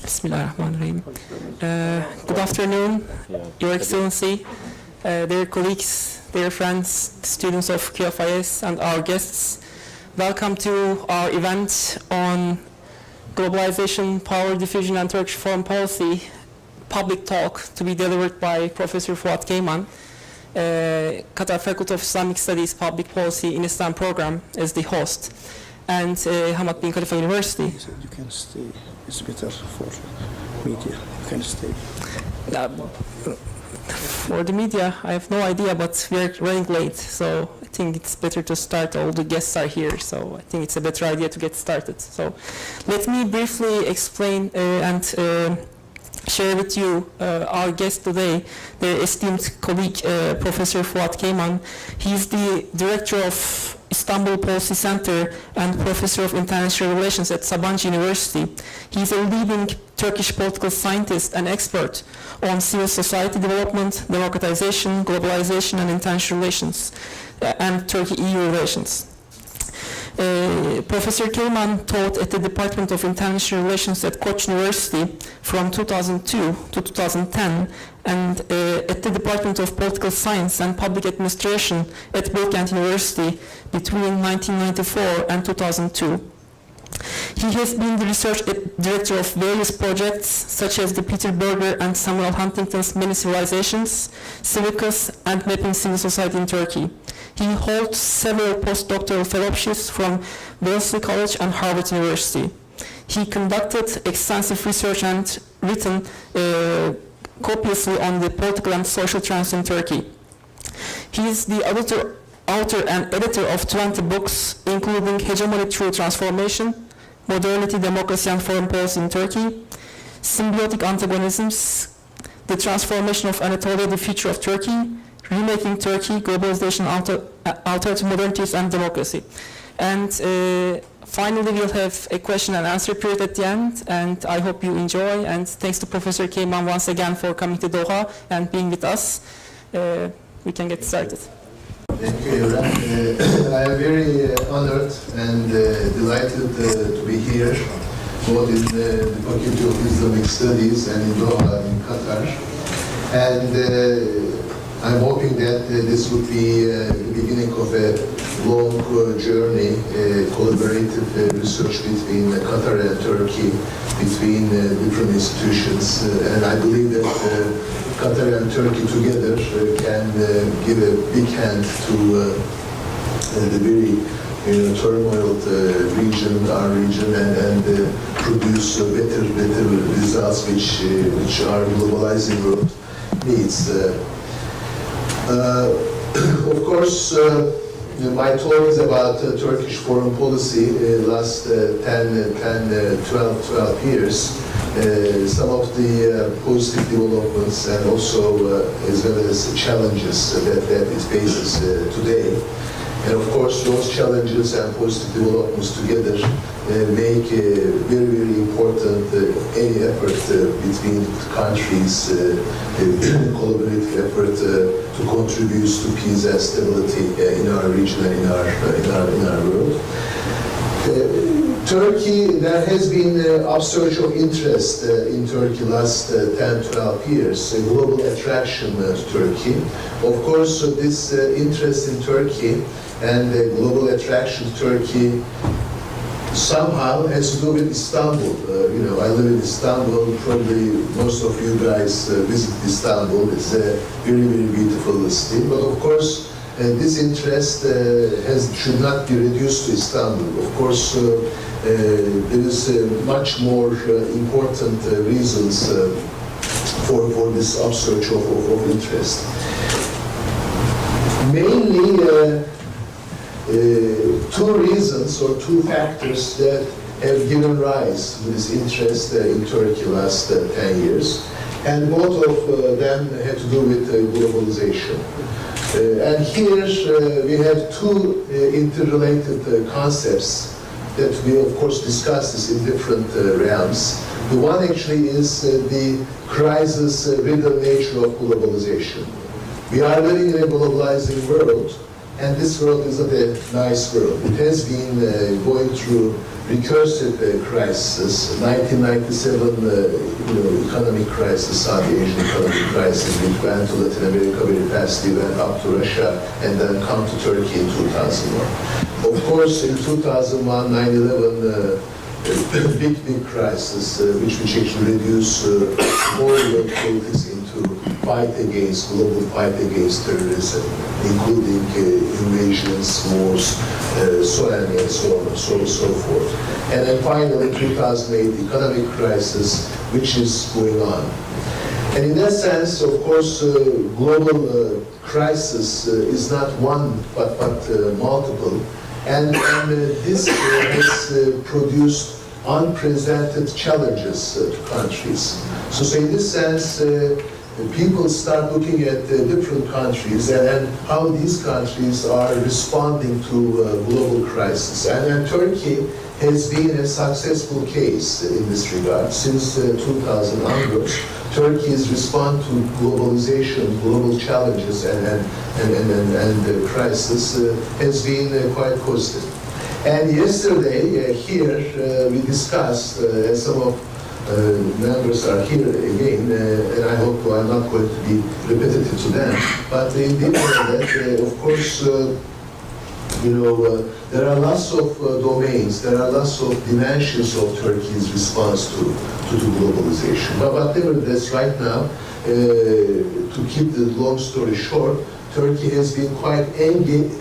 Bismillahirrahmanirrahim. Good afternoon, Your Excellency, dear colleagues, dear friends, students of QFIS, and our guests. Welcome to our event on globalization, power diffusion, and Turkish foreign policy public talk to be delivered by Professor Faut Keyman, Qatar Faculty of Islamic Studies Public Policy in Islam program as the host, and Hamad bin Khalifa University. You can stay. It's better for media. You can stay. For the media, I have no idea, but we are running late, so I think it's better to start. All the guests are here, so I think it's a better idea to get started. So let me briefly explain and share with you our guest today, the esteemed colleague, Professor Faut Keyman. He is the director of Istanbul Policy Center and Professor of International Relations at Sabancı University. He is a leading Turkish political scientist and expert on civil society development, democratization, globalization, and international relations, and Turkey-EU relations. Professor Keyman taught at the Department of International Relations at Koç University from 2002 to 2010, and at the Department of Political Science and Public Administration at Bilkent University between 1994 and 2002. He has been the research director of various projects such as the Peter Berger and Samuel Huntington's Many Civilizations, Civicus, and Mapping Civil Society in Turkey. He holds several postdoctoral fellowships from Wellesley College and Harvard University. He conducted extensive research and written copiously on the political and social trends in Turkey. He is the author and editor of 20 books, including Hegemony Through Transformation, Modernity, Democracy, and Foreign Policy in Turkey, Symbiotic Antagonisms, The Transformation of Anatolia, The Future of Turkey, Remaking Turkey, Globalization, Alternative Modernities, and Democracy. And finally, we'll have a question and answer period at the end, and I hope you enjoy. And thanks to Professor Keyman once again for coming to Doha and being with us. We can get started. Thank you, Evren. I am very honored and delighted to be here, both in the Faculty of Islamic Studies and in Doha, in Qatar. And I'm hoping that this would be the beginning of a long journey, collaborative research between Qatar and Turkey, between different institutions. And I believe that Qatar and Turkey together can give a big hand to the very turmoiled region, our region, and produce better results which our globalizing world needs. Of course, my talk is about Turkish foreign policy last 12 years. Some of the positive developments and also as well as challenges that it faces today. And of course, those challenges and positive developments together make a very important any effort between countries, collaborative effort to contribute to peace and stability in our region and in our world. Turkey, there has been an upsurge of interest in Turkey last 10-12 years, a global attraction to Turkey. Of course, this interest in Turkey and the global attraction to Turkey somehow has to do with Istanbul. I live in Istanbul. Probably most of you guys visit Istanbul. It's a very beautiful city. But of course, this interest should not be reduced to Istanbul. Of course, there is much more important reasons for this upsurge of interest. Mainly, two reasons or two factors that have given rise to this interest in Turkey last 10 years, and both of them had to do with globalization. And here we have two interrelated concepts that we of course discuss this in different realms. The one actually is the crisis-ridden nature of globalization. We are living in a globalizing world, and this world is not a nice world. It has been going through recursive crisis. 1997 economic crisis, South Asian economic crisis, which went to Latin America very fast, went up to Russia, and then come to Turkey in 2001. Of course, in 2001, 9/11, big crisis, which actually reduced all world politics into global fight against terrorism, including invasions, wars, so on and so on, so forth. And then finally, 2008, economic crisis, which is going on. And in that sense, of course, global crisis is not one, but multiple. And this has produced unprecedented challenges to countries. So in this sense, people start looking at different countries and how these countries are responding to global crisis. And Turkey has been a successful case in this regard. Since 2000 onwards, Turkey's response to globalization, global challenges and crisis has been quite positive. And yesterday here we discussed, as some of members are here again, and I hope I'm not going to be repetitive to them, but in detail that, of course, there are lots of domains, there are lots of dimensions of Turkey's response to globalization. But nevertheless, right now, to keep the long story short, Turkey has been quite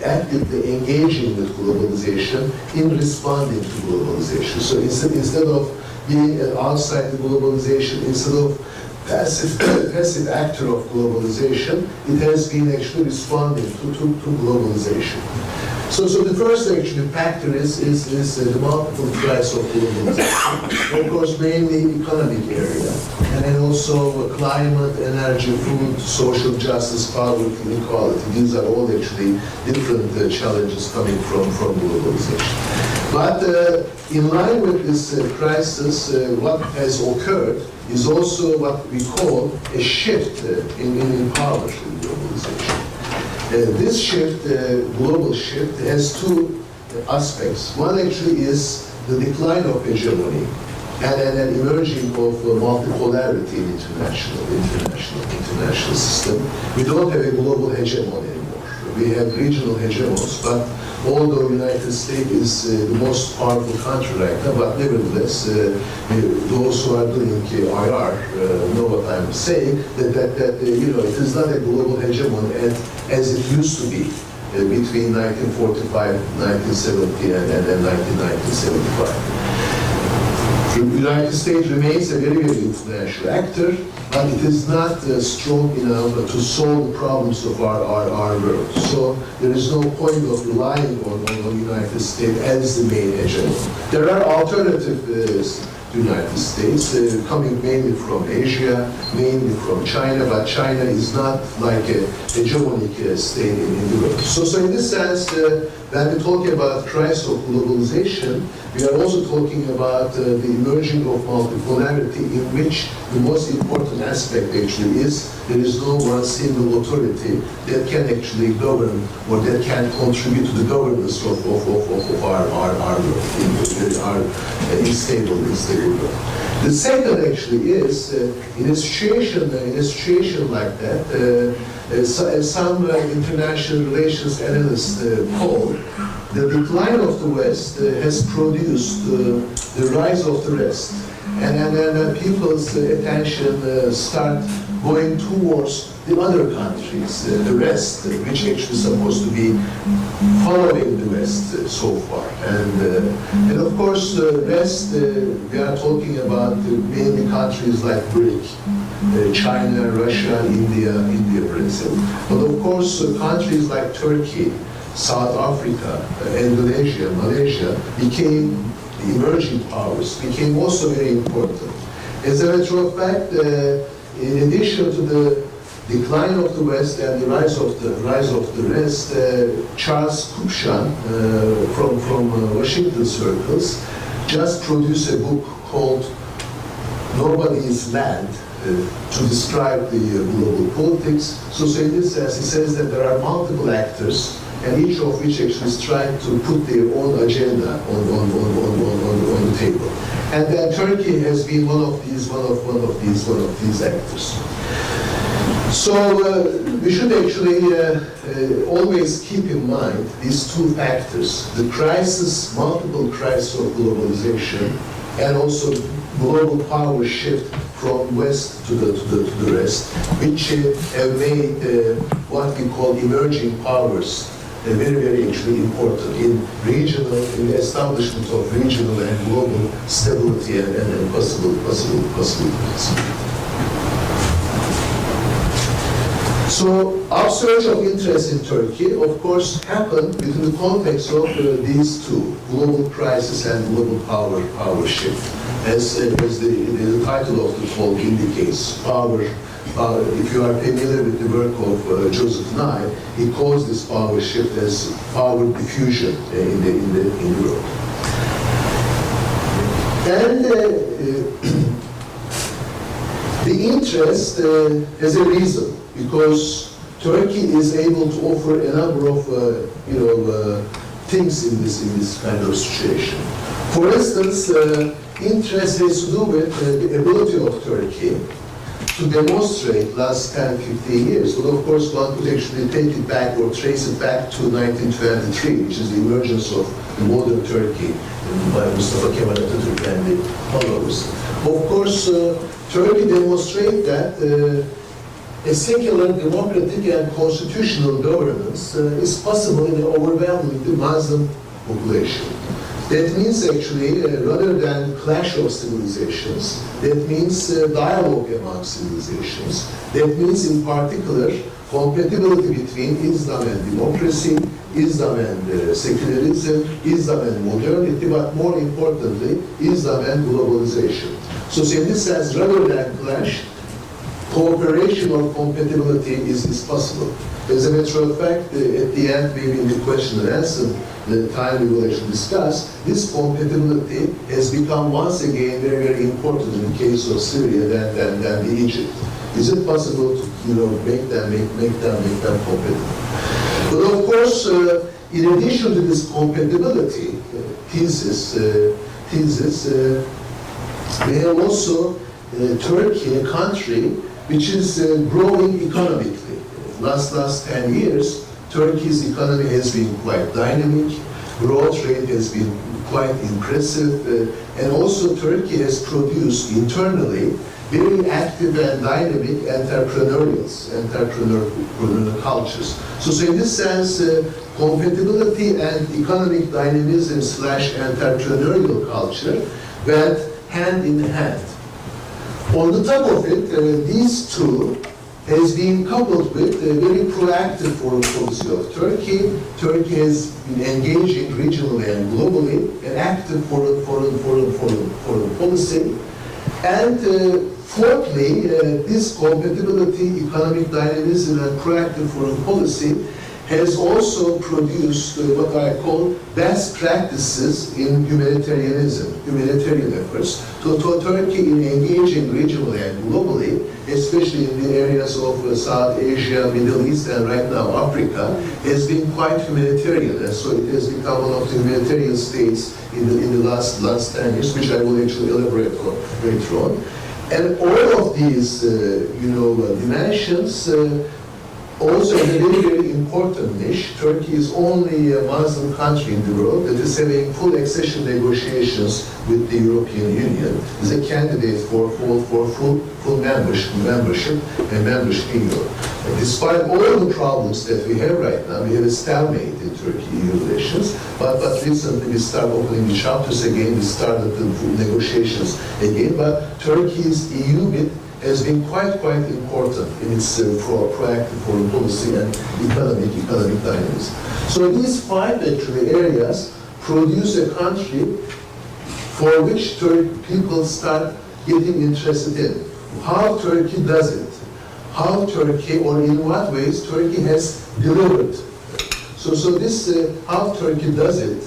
actively engaging with globalization in responding to globalization. So instead of being outside the globalization, instead of passive actor of globalization, it has been actually responding to globalization. So the first actually factor is the multiple threats of globalization. Of course, mainly economic area, and then also climate, energy, food, social justice, poverty, inequality. These are all actually different challenges coming from globalization. But in line with this crisis, what has occurred is also what we call a shift in power in globalization. This shift, global shift, has two aspects. One actually is the decline of hegemony and an emerging of multipolarity in international system. We don't have a global hegemon anymore. We have regional hegemons, but although the United States is the most powerful country right now, but nevertheless, those who are doing IR know what I'm saying, that it is not a global hegemon as it used to be between 1945, 1970, and 1975. The United States remains a very international actor, but it is not strong enough to solve the problems of our world. So there is no point of relying on the United States as the main hegemon. There are alternatives to the United States coming mainly from Asia, mainly from China, but China is not like a hegemonic state in the world. So in this sense, when we talk about crisis of globalization, we are also talking about the emerging of multipolarity, in which the most important aspect actually is there is no one single authority that can actually govern or that can contribute to the governance of our world, our unstable world. The second actually is in a situation like that, some international relations analysts poll, the decline of the West has produced the rise of the rest, and then people's attention start going towards the other countries, the rest, which actually supposed to be following the West so far. And of course, the rest, we are talking about mainly countries like BRIC, China, Russia, India, Brazil. But of course, countries like Turkey, South Africa, Indonesia, Malaysia became the emerging powers, became also very important. As a matter of fact, in addition to the decline of the West and the rise of the rest, Charles Kupchan from Washington circles just produced a book called Nobody's Land to describe the global politics. So in this sense, he says that there are multiple actors and each of which actually is trying to put their own agenda on the table. And then Turkey has been one of these actors. So we should actually always keep in mind these two factors: the crisis, multiple crises of globalization, and also global power shift from west to the rest, which have made what we call emerging powers very actually important in the establishment of regional and global stability and possibilities. So, upsurge of interest in Turkey, of course, happened within the context of these two, global crisis and global power shift. As the title of the talk indicates, if you are familiar with the work of Joseph Nye, he calls this power shift as power diffusion in Europe. And the interest has a reason, because Turkey is able to offer a number of things in this kind of situation. For instance, interest has to do with the ability of Turkey to demonstrate last 10, 15 years. But of course, one could actually take it back or trace it back to 1923, which is the emergence of the modern Turkey by Mustafa Kemal Atatürk and the followers. Of course, Turkey demonstrates that a secular, democratic, and constitutional governance is possible in an overwhelmingly Muslim population. That means actually, rather than clash of civilizations, that means dialogue among civilizations. That means, in particular, compatibility between Islam and democracy, Islam and secularism, Islam and modernity, but more importantly, Islam and globalization. So in this sense, rather than clash, cooperation or compatibility is possible. As a matter of fact, at the end, maybe in the question and answer, the time we will actually discuss, this compatibility has become once again very, very important in the case of Syria than Egypt. Is it possible to make them compatible? But of course, in addition to this compatibility thesis, we have also Turkey, a country which is growing economically. Last 10 years, Turkey's economy has been quite dynamic, growth rate has been quite impressive, and also Turkey has produced internally very active and dynamic entrepreneurial cultures. So in this sense, compatibility and economic dynamism / entrepreneurial culture went hand in hand. On the top of it, these two has been coupled with a very proactive foreign policy of Turkey. Turkey has been engaging regionally and globally, an active foreign policy. And fourthly, this compatibility, economic dynamism, and proactive foreign policy has also produced what I call best practices in humanitarian efforts. So Turkey in engaging regionally and globally, especially in the areas of South Asia, Middle East, and right now Africa, has been quite humanitarian. And so it has become one of the humanitarian states in the last 10 years, which I will actually elaborate on later on. And all of these, dimensions also have a very, very important niche. Turkey is only a Muslim country in the world that is having full accession negotiations with the European Union, is a candidate for full membership in Europe. And despite all the problems that we have right now, we have a stalemate in Turkey-EU relations, but recently we started opening the chapters again, we started the negotiations again, but Turkey's EU bid has been quite important in its proactive foreign policy and economic dynamism. So these 5 actually areas produce a country for which people start getting interested in. How Turkey does it, how Turkey, or in what ways Turkey has delivered. So this how Turkey does it,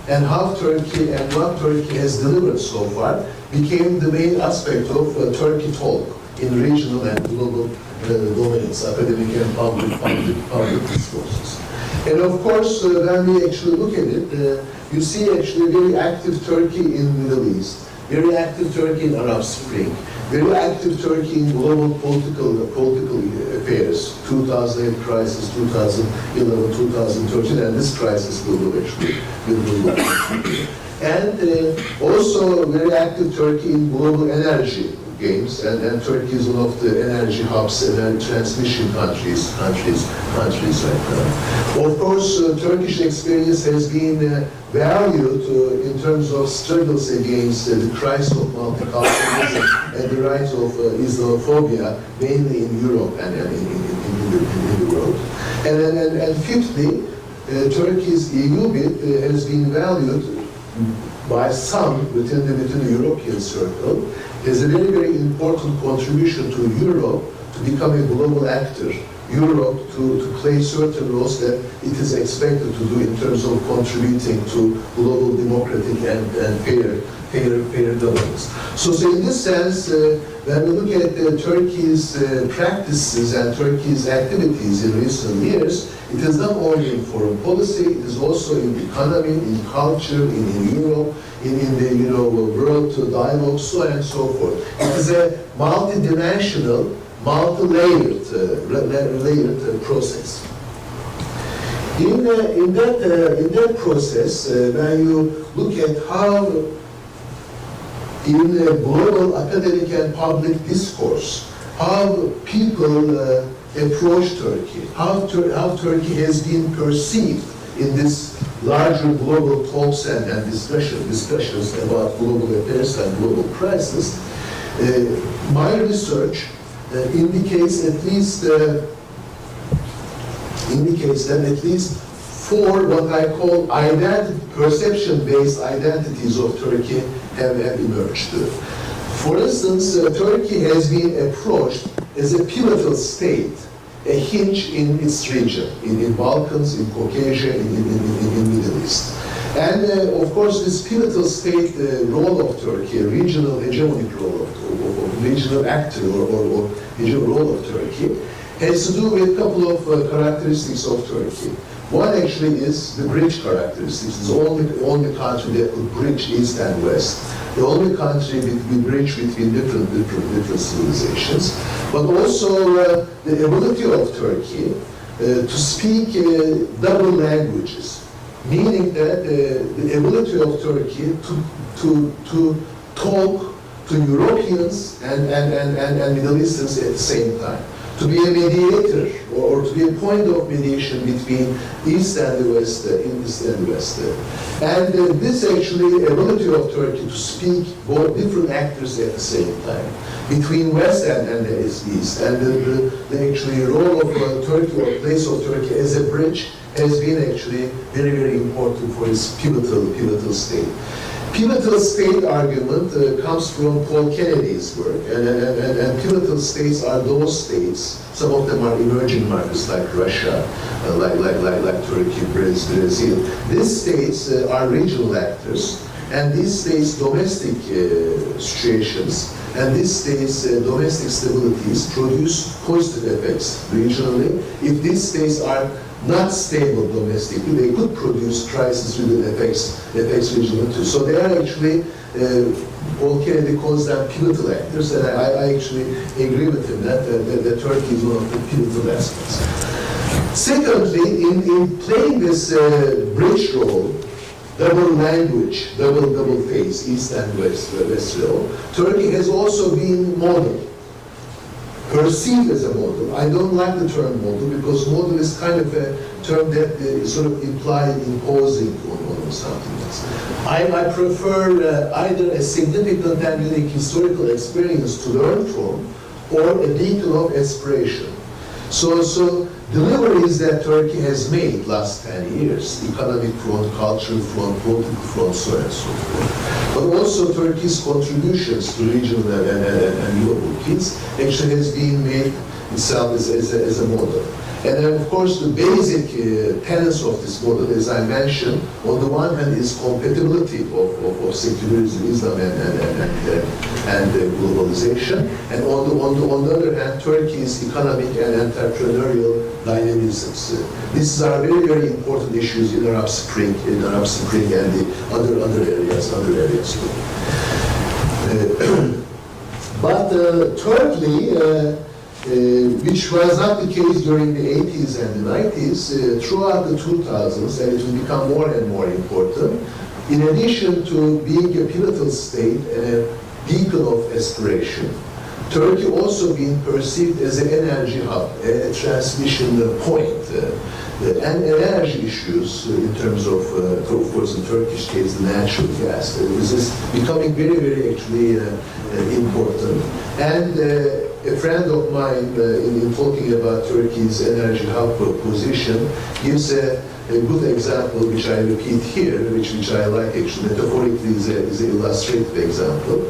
and how Turkey and what Turkey has delivered so far became the main aspect of Turkey talk in regional and global domains, academic and public discourses. And of course, when we actually look at it, you see actually very active Turkey in the Middle East, very active Turkey in Arab Spring, very active Turkey in global political affairs, 2008 crisis, 2011, 2013, and this crisis will actually. And also very active Turkey in global energy games, and Turkey is one of the energy hubs and transmission countries right now. Of course, Turkish experience has been valued in terms of struggles against the crisis of multiculturalism and the rise of Islamophobia, mainly in Europe and in the world. And fifthly, Turkey's EU bid has been valued by some within the European circle as a very, very important contribution to Europe to become a global actor, Europe to play certain roles that it is expected to do in terms of contributing to global democratic and fair governance. So in this sense, when we look at Turkey's practices and Turkey's activities in recent years, it is not only in foreign policy, it is also in economy, in culture, in Europe, in the world dialogue, so on and so forth. It is a multidimensional, multi-layered process. In that process, when you look at how in global academic and public discourse, how people approach Turkey, how Turkey has been perceived in this larger global talks and discussions about global affairs and global crisis. My research indicates that at least four what I call perception-based identities of Turkey have emerged. For instance, Turkey has been approached as a pivotal state, a hinge in its region, in Balkans, in Caucasia, in Middle East. And of course, this pivotal state role of Turkey, a regional hegemonic role of regional actor or regional role of Turkey, has to do with a couple of characteristics of Turkey. One actually is the bridge characteristics. It's the only country that could bridge East and West. The only country we bridge between different civilizations. But also the ability of Turkey to speak double languages, meaning that the ability of Turkey to talk to Europeans and Middle Easterns at the same time. To be a mediator or to be a point of mediation between East and the West, And this actually ability of Turkey to speak both different actors at the same time, between West and the East, and the actually role of Turkey or place of Turkey as a bridge has been actually very, very important for its pivotal state. Pivotal state argument comes from Paul Kennedy's work, and pivotal states are those states. Some of them are emerging markets like Russia, like Turkey, Brazil. These states are regional actors, and these states' domestic situations and these states' domestic stabilities produce positive effects regionally. If these states are not stable domestically, they could produce crisis-ridden effects regionally too. So they are actually, Paul Kennedy calls them pivotal actors, and I actually agree with him that Turkey is one of the pivotal aspects. Secondly, in playing this bridge role, double language, double face, East and West role, Turkey has also been modeled, perceived as a model. I don't like the term model because model is kind of a term that sort of implies imposing on something else. I prefer either a significant and unique historical experience to learn from or a beacon of aspiration. So deliveries that Turkey has made last 10 years, economic front, cultural front, political front, so on and so forth. But also Turkey's contributions to regional and global fields actually has been made itself as a model. And then, of course, the basic tenets of this model, as I mentioned, on the one hand is compatibility of secularism, Islam, and globalization, and on the other hand, Turkey's economic and entrepreneurial dynamisms. These are very, very important issues in Arab Spring, and the other areas too. But thirdly, which was not the case during the 80s and the 90s, throughout the 2000s, and it will become more and more important, in addition to being a pivotal state and a beacon of aspiration, Turkey also being perceived as an energy hub, a transmission point, and energy issues in terms of course, in Turkish case, the natural gas. This is becoming very, very actually important. And a friend of mine, in talking about Turkey's energy hub position, gives a good example, which I repeat here, which I like actually metaphorically is an illustrative example.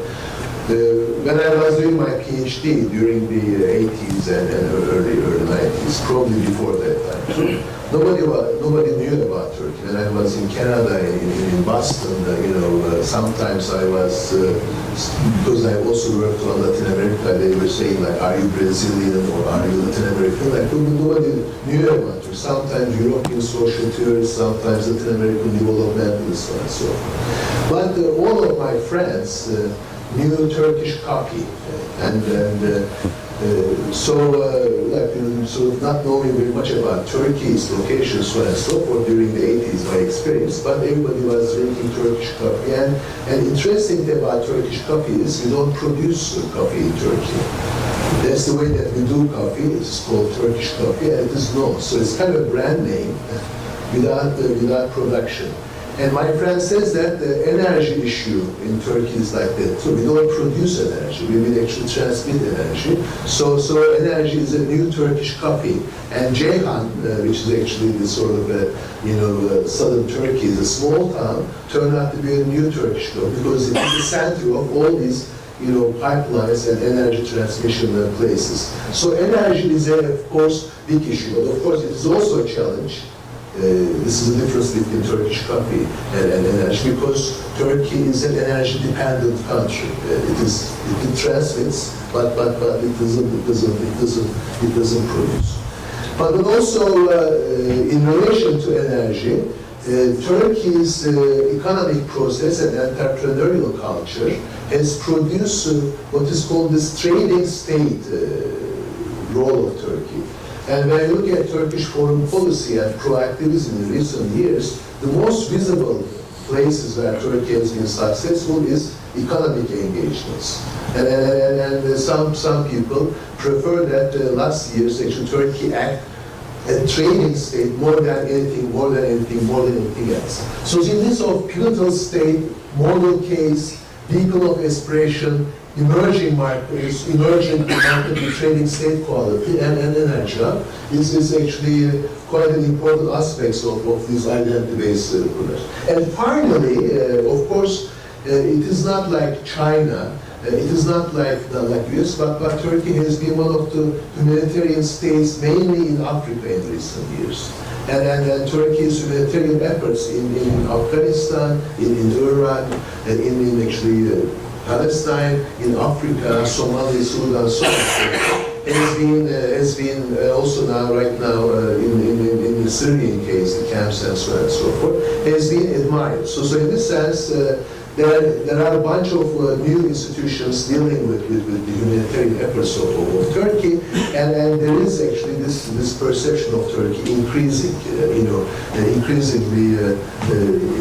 When I was doing my PhD during the 80s and early 90s, probably before that time, nobody knew about Turkey. When I was in Canada, in Boston, sometimes I was, because I also worked on Latin America, they were saying like, are you Brazilian or are you Latin American? Like, nobody knew about Turkey. Sometimes European social theorists, sometimes Latin American developmentalists, and so on. But all of my friends knew Turkish copy, so not knowing very much about Turkey's location, so on and so forth, during the 80s, my experience, but everybody was drinking Turkish coffee. And interesting thing about Turkish coffee is we don't produce coffee in Turkey. That's the way that we do coffee. It's called Turkish coffee, and it is known. So it's kind of a brand name without production. And my friend says that the energy issue in Turkey is like that. So we don't produce energy, we will actually transmit energy. So energy is a new Turkish coffee. And Ceyhan, which is actually the sort of, southern Turkey, is a small town, turned out to be a new Turkish coffee because it is the center of all these pipelines and energy transmission places. So energy is, of course, big issue, but of course it is also a challenge. This is the difference between Turkish coffee and energy, because Turkey is an energy-dependent country. It transmits, but it doesn't produce. But also in relation to energy, Turkey's economic process and entrepreneurial culture has produced what is called this trading state role of Turkey. And when you look at Turkish foreign policy and proactivism in recent years, the most visible places where Turkey has been successful is economic engagements. And some people prefer that last year's actually Turkey act a trading state more than anything else. So in this sort of pivotal state, model case, beacon of aspiration, emerging markets, emerging market trading state quality and energy is actually quite an important aspect of this identity-based approach. And finally, of course, it is not like China, it is not like US, but Turkey has been one of the humanitarian states, mainly in Africa in recent years. And Turkey's humanitarian efforts in Afghanistan, in Iran, in actually Palestine, in Africa, Somalia, Sudan, so on, has been also right now in the Syrian case, the camps and so on and so forth, has been admired. So in this sense, there are a bunch of new institutions dealing with the humanitarian efforts of Turkey, and there is actually this perception of Turkey increasing, increasingly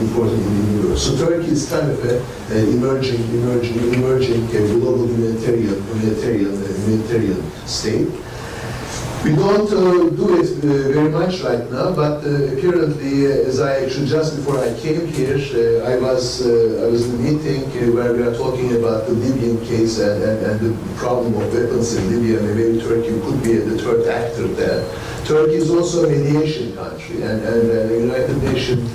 important in Europe. So Turkey is kind of an emerging global humanitarian state. We don't do it very much right now, but apparently, as I actually just before I came here, I was in a meeting where we are talking about the Libyan case and the problem of weapons in Libya, and maybe Turkey could be the third actor there. Turkey is also a mediation country, and the United Nations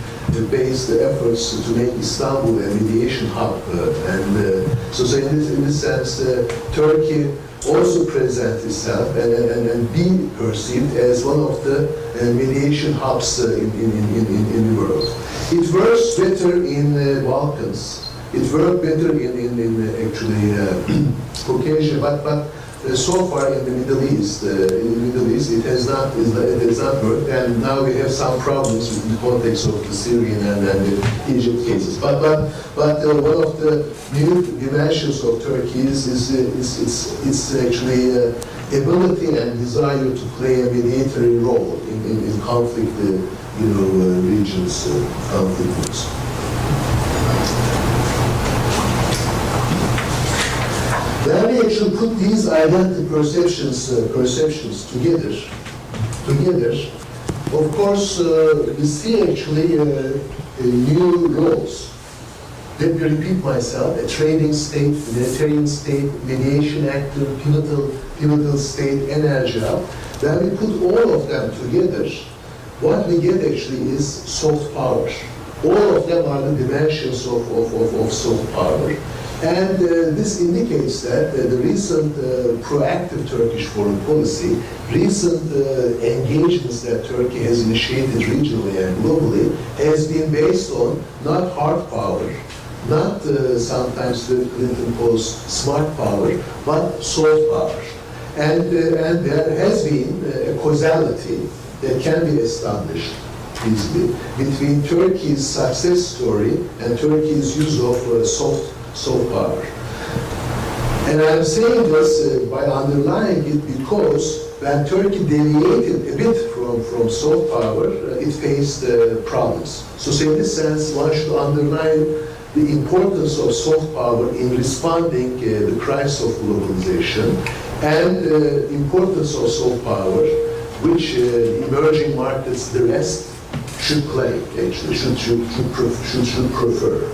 based efforts to make Istanbul a mediation hub, and So in this sense, Turkey also presents itself and be perceived as one of the mediation hubs in the world. It works better in Balkans. It worked better in actually Caucasia, but so far in the Middle East, it has not worked, and now we have some problems in the context of the Syrian and the Egypt cases. But one of the new dimensions of Turkey is its actually ability and desire to play a mediatory role in conflict, regions, conflicts. When we actually put these identity perceptions together, of course, we see actually new roles. Let me repeat myself: a trading state, humanitarian state, mediation actor, pivotal state, energy hub. When we put all of them together, what we get actually is soft power. All of them are the dimensions of soft power. And this indicates that the recent proactive Turkish foreign policy, recent engagements that Turkey has initiated regionally and globally, has been based on not hard power, not sometimes Clinton calls smart power, but soft power. And there has been a causality that can be established easily between Turkey's success story and Turkey's use of soft power. And I'm saying this by underlying it because when Turkey deviated a bit from soft power, it faced problems. So in this sense, one should underline the importance of soft power in responding the crisis of globalization and the importance of soft power, which emerging markets, the rest, should play, actually, should prefer.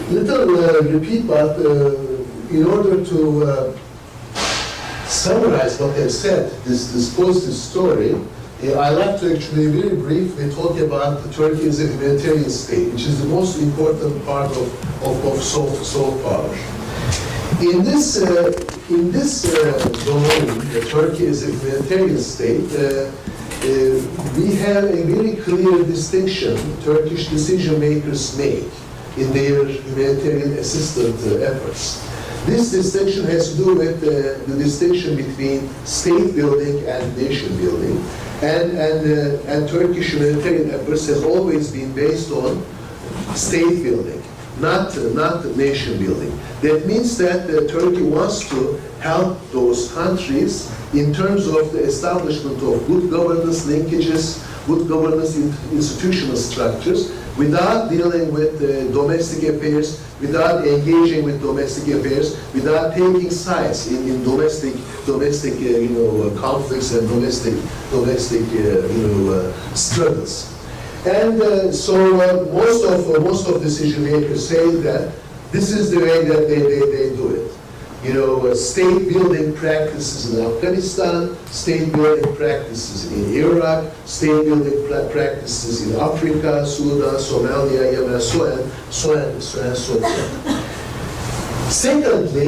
Little repeat, but in order to summarize what I've said, this positive story, I like to actually very briefly talk about Turkey as a humanitarian state, which is the most important part of soft power. In this domain, Turkey as a humanitarian state, we have a very clear distinction Turkish decision makers make in their humanitarian assistance efforts. This distinction has to do with the distinction between state building and nation building, and Turkish humanitarian efforts has always been based on state building, not nation building. That means that Turkey wants to help those countries in terms of the establishment of good governance linkages, good governance institutional structures, without dealing with domestic affairs, without engaging with domestic affairs, without taking sides in domestic conflicts and domestic struggles. And so most of decision makers say that this is the way that they do it. State building practices in Afghanistan, state building practices in Iraq, state building practices in Africa, Sudan, Somalia, Yemen, so on. Secondly,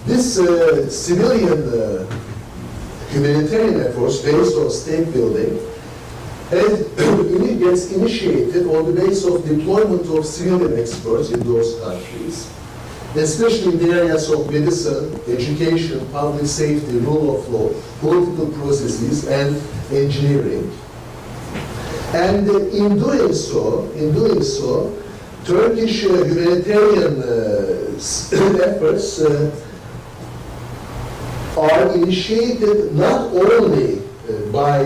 this civilian humanitarian efforts based on state building gets initiated on the basis of deployment of civilian experts in those countries, especially in the areas of medicine, education, public safety, rule of law, political processes, and engineering. And in doing so, Turkish humanitarian efforts are initiated not only by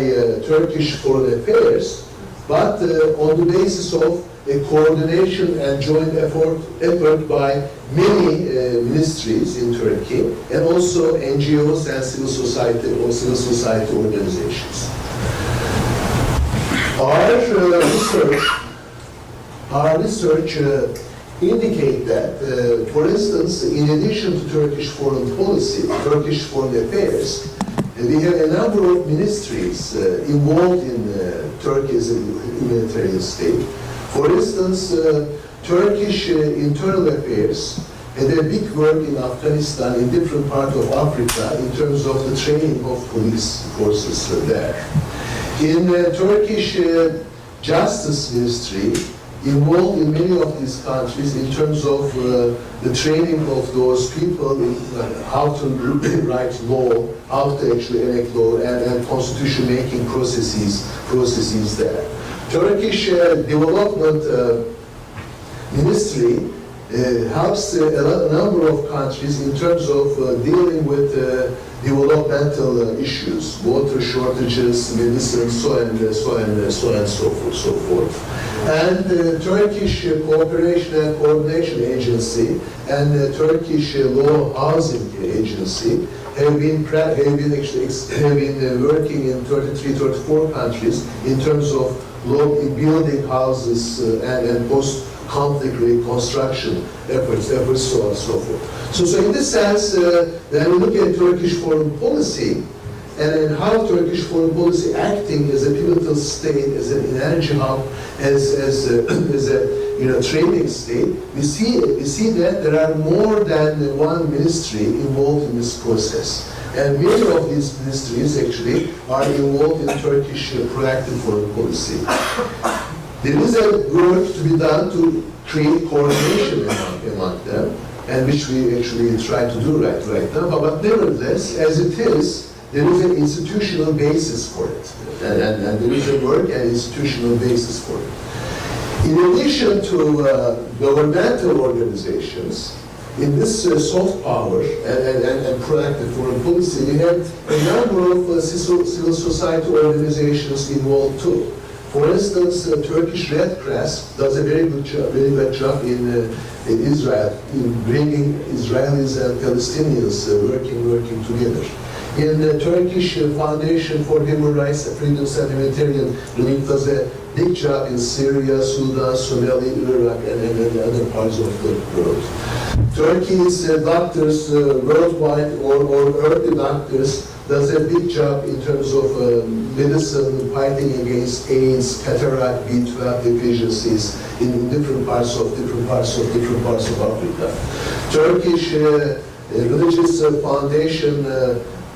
Turkish foreign affairs, but on the basis of a coordination and joint effort by many ministries in Turkey, and also NGOs and civil society organizations. Our research indicate that, for instance, in addition to Turkish foreign policy, Turkish foreign affairs, we have a number of ministries involved in Turkey as a humanitarian state. For instance, Turkish internal affairs had a big work in Afghanistan, in different parts of Africa, in terms of the training of police forces there. In Turkish Justice Ministry, involved in many of these countries in terms of the training of those people in how to write law, how to actually enact law, and constitution-making processes there. Turkish Development Ministry helps a number of countries in terms of dealing with developmental issues, water shortages, medicine, so forth. And the Turkish Cooperation and Coordination Agency and the Turkish Law Housing Agency have been working in 33, 34 countries in terms of building houses and post-conflict reconstruction efforts, so on and so forth. So in this sense, when we look at Turkish foreign policy and how Turkish foreign policy acting as a pivotal state, as an energy hub, as a training state, we see that there are more than one ministry involved in this process. And many of these ministries actually are involved in Turkish proactive foreign policy. There is a work to be done to create coordination among them, and which we actually try to do right now. But nevertheless, as it is, there is an institutional basis for it, and there is a work and institutional basis for it. In addition to governmental organizations, in this soft power and proactive foreign policy, we have a number of civil society organizations involved too. For instance, Turkish Red Cross does a very good job in Israel, in bringing Israelis and Palestinians working together. In the Turkish Foundation for Human Rights, Freedoms and Humanitarian Relief does a big job in Syria, Sudan, Somalia, Iraq, and other parts of the world. Turkey's doctors worldwide, or early doctors, does a big job in terms of medicine, fighting against AIDS, cataract, B12 deficiencies in different parts of Africa. Turkish Religious Foundation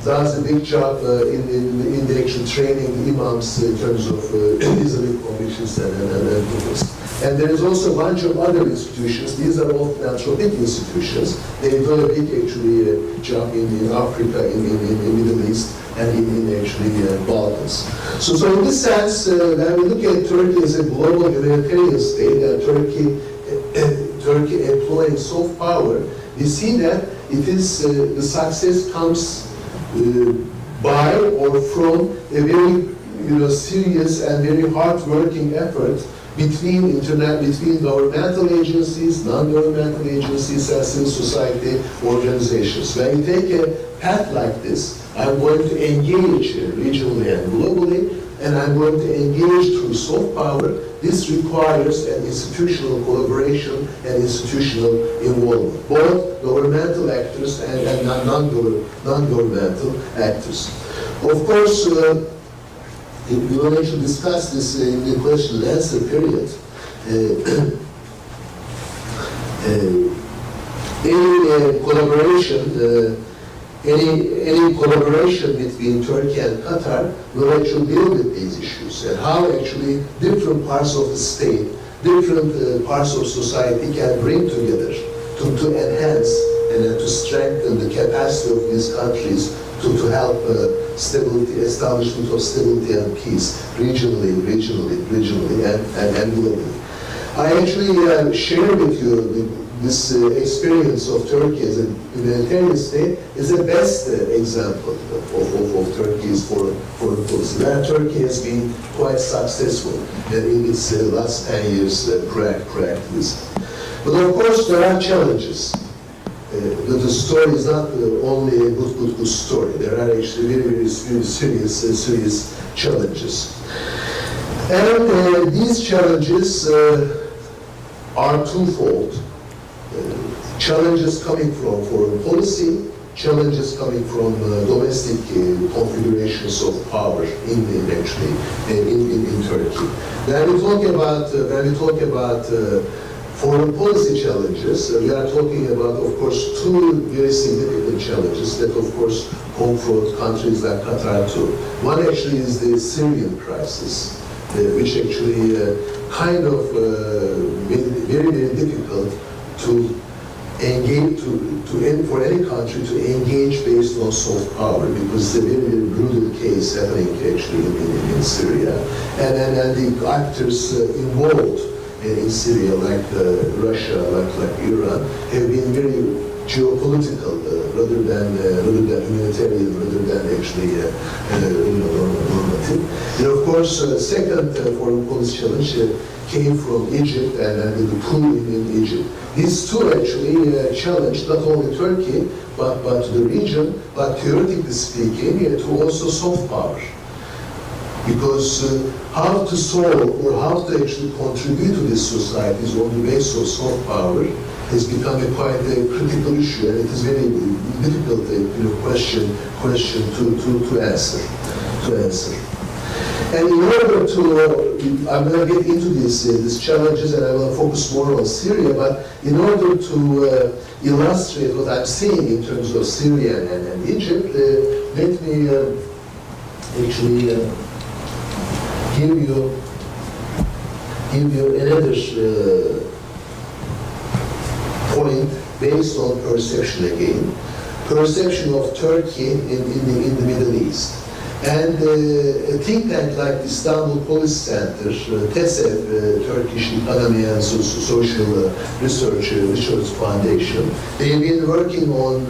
does a big job in the actual training imams in terms of Islamic convictions and others. And there is also a bunch of other institutions. These are all philanthropic institutions. They do a big actually job in Africa, in the Middle East, and in actually Balkans. So in this sense, when we look at Turkey as a global humanitarian state, and Turkey employing soft power, we see that it is the success comes by or from a very serious and very hard-working effort between governmental agencies, non-governmental agencies, and civil society organizations. When you take a path like this, I'm going to engage regionally and globally, and I'm going to engage through soft power. This requires an institutional collaboration and institutional involvement, both governmental actors and non-governmental actors. Of course, we will actually discuss this in the question and answer period. Any collaboration between Turkey and Qatar will actually deal with these issues and how actually different parts of the state, different parts of society can bring together to enhance and to strengthen the capacity of these countries to help stability, establishment of stability and peace regionally and globally. I actually share with you this experience of Turkey as a humanitarian state is the best example of Turkey's foreign policy. Where Turkey has been quite successful in its last 10 years practice. But of course there are challenges. The story is not only a good story. There are actually very serious challenges. And these challenges are twofold. Challenges coming from foreign policy challenges coming from domestic configurations of power in Turkey. When we talk about foreign policy challenges, we are talking about, of course, two very significant challenges that, of course, confront countries like Qatar too. One actually is the Syrian crisis, which actually kind of made it very, very difficult to engage, for any country to engage based on soft power, because it's a very, very brutal case happening actually in Syria. And the actors involved in Syria, like Russia, like Iran, have been very geopolitical rather than humanitarian, rather than actually normative. And of course, second foreign policy challenge came from Egypt and the coup in Egypt. These two actually challenged not only Turkey but the region, but theoretically speaking, to also soft power. Because how to solve or how to actually contribute to these societies on the basis of soft power has become quite a critical issue, and it is very difficult question to answer. And in order to, I'm going to get into these challenges, and I will focus more on Syria. But in order to illustrate what I'm seeing in terms of Syria and Egypt, let me actually give you another point based on perception again. Perception of Turkey in the Middle East. And a think tank like the Istanbul Policy Center, TESEV, Turkish Economy and Social Research Foundation, they've been working on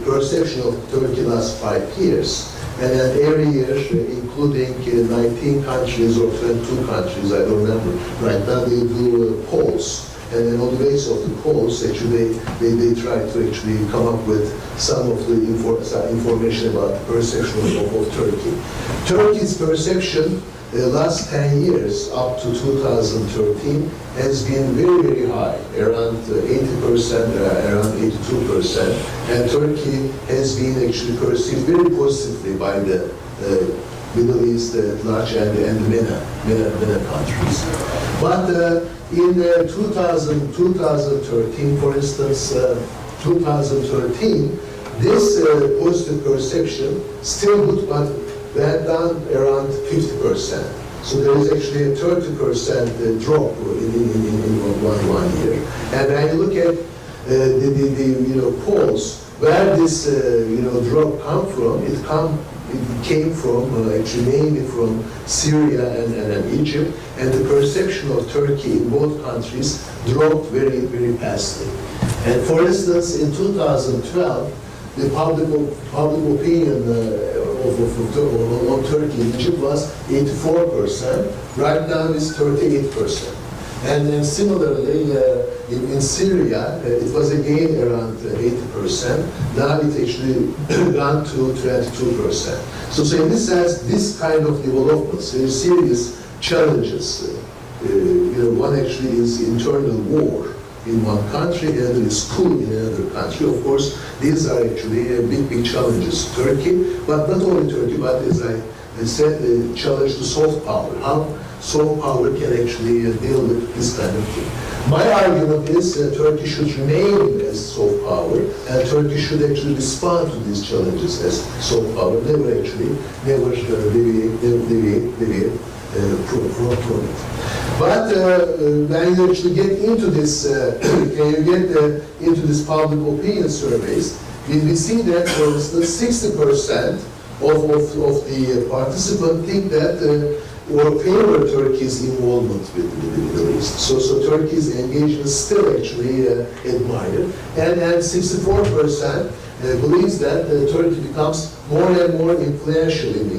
perception of Turkey last 5 years. And then every year, including 19 countries or 22 countries, I don't remember right now, they do polls. And then on the basis of the polls, actually, they try to actually come up with some of the information about the perception of Turkey. Turkey's perception last 10 years, up to 2013, has been very, very high, around 80%, around 82%. And Turkey has been actually perceived very positively by the Middle East at large and the MENA countries. But in 2013, for instance, 2013, this positive perception still good, but went down around 50%. So there is actually a 30% drop in one year. And when you look at the polls, where this drop come from, it came from actually mainly from Syria and Egypt, and the perception of Turkey in both countries dropped very, very fastly. And for instance, in 2012, the public opinion on Turkey in Egypt was 84%. Right now it's 38%. And then similarly, in Syria, it was again around 80%. Now it actually gone to 22%. So in this sense, this kind of developments, very serious challenges. One actually is internal war in one country, another is coup in another country. Of course, these are actually big challenges to Turkey, but not only Turkey, but as I said, the challenge to soft power. How soft power can actually deal with this kind of thing. My argument is Turkey should remain as soft power, and Turkey should actually respond to these challenges as soft power, never deviate from it. But when you actually get into this, into this public opinion surveys, we see that, for instance, 60% of the participants think that or favor Turkey's involvement with the Middle East. So Turkey's engagement is still actually admired, and 64% believes that Turkey becomes more and more influential in the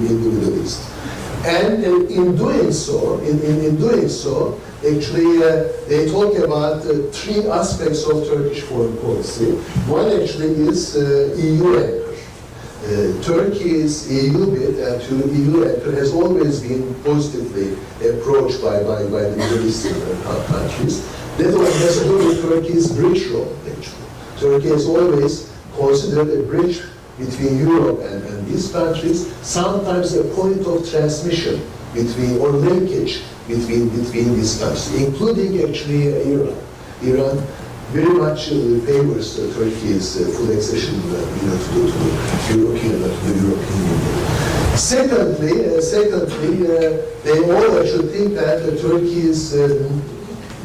Middle East. And in doing so, actually, they talk about 3 aspects of Turkish foreign policy. One actually is EU anchor. Turkey's EU bid and EU anchor has always been positively approached by the Middle Eastern countries. That has to do with Turkey's bridge role, actually. Turkey has always considered a bridge between Europe and these countries, sometimes a point of transmission between, or linkage between these countries, including actually Iran. Iran very much favors Turkey's full accession to the European Union. Secondly, they all actually think that Turkey's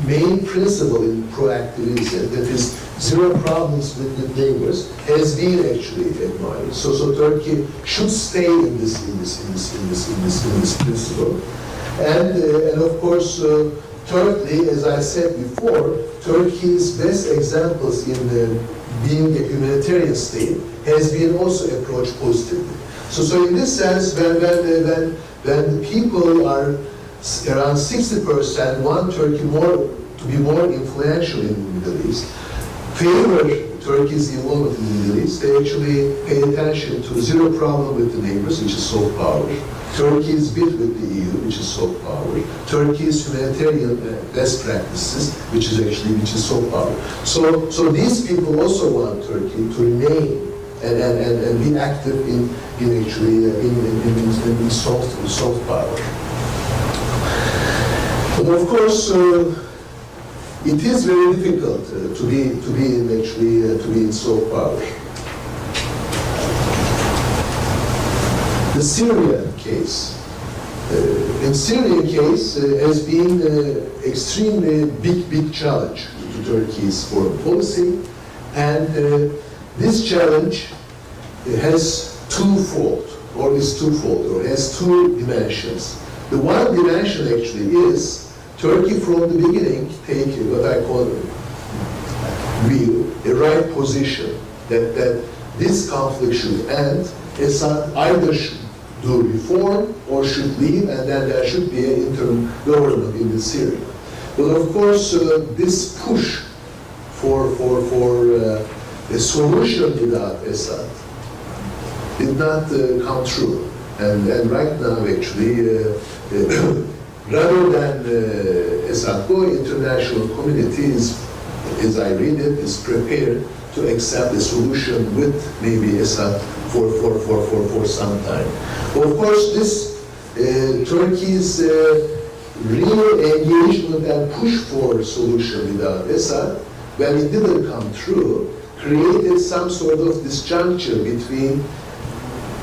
main principle in proactivism, that is zero problems with neighbors, has been actually admired. So Turkey should stay in this principle, and of course, thirdly, as I said before, Turkey's best examples in being a humanitarian state has been also approached positively. So in this sense, when people are around 60% want Turkey to be more influential in the Middle East, favor Turkey's involvement in the Middle East, they actually pay attention to zero problem with the neighbors, which is soft power, Turkey's bid with the EU, which is soft power, Turkey's humanitarian best practices, which is soft power. So these people also want Turkey to remain and be active in soft power. But of course, it is very difficult to be in soft power. The Syrian case. In Syrian case has been extremely big challenge to Turkey's foreign policy, and this challenge has twofold, or has two dimensions. The one dimension actually is Turkey from the beginning take what I call a right position that this conflict should end. Assad either should do reform or should leave, and then there should be an interim government in Syria. But of course, this push for a solution without Assad did not come true. And right now, actually, rather than Assad go, international community is, as I read it, is prepared to accept a solution with maybe Assad for some time. But of course, this Turkey's real engagement and push for a solution without Assad, when it didn't come true, created some sort of disjuncture between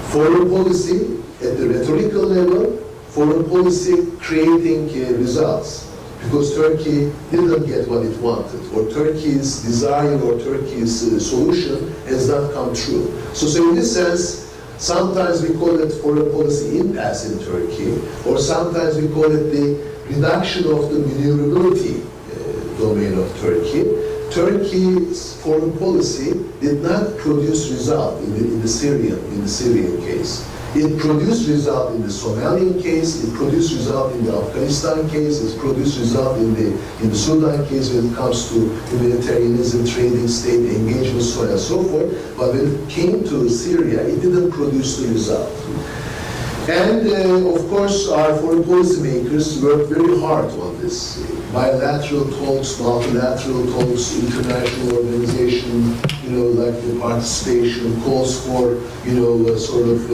foreign policy at the rhetorical level, foreign policy creating results. Because Turkey didn't get what it wanted, or Turkey's desire or Turkey's solution has not come true. So in this sense, sometimes we call it foreign policy impasse in Turkey, or sometimes we call it the reduction of the maneuverability domain of Turkey. Turkey's foreign policy did not produce result in the Syrian case. It produced result in the Somalian case, it produced result in the Afghanistan case, it produced result in the Sudan case when it comes to humanitarianism, trading, state engagement, so on and so forth. But when it came to Syria, it didn't produce the result. And of course, our foreign policy makers worked very hard on this. Bilateral talks, multilateral talks, international organization, like the participation, calls for, sort of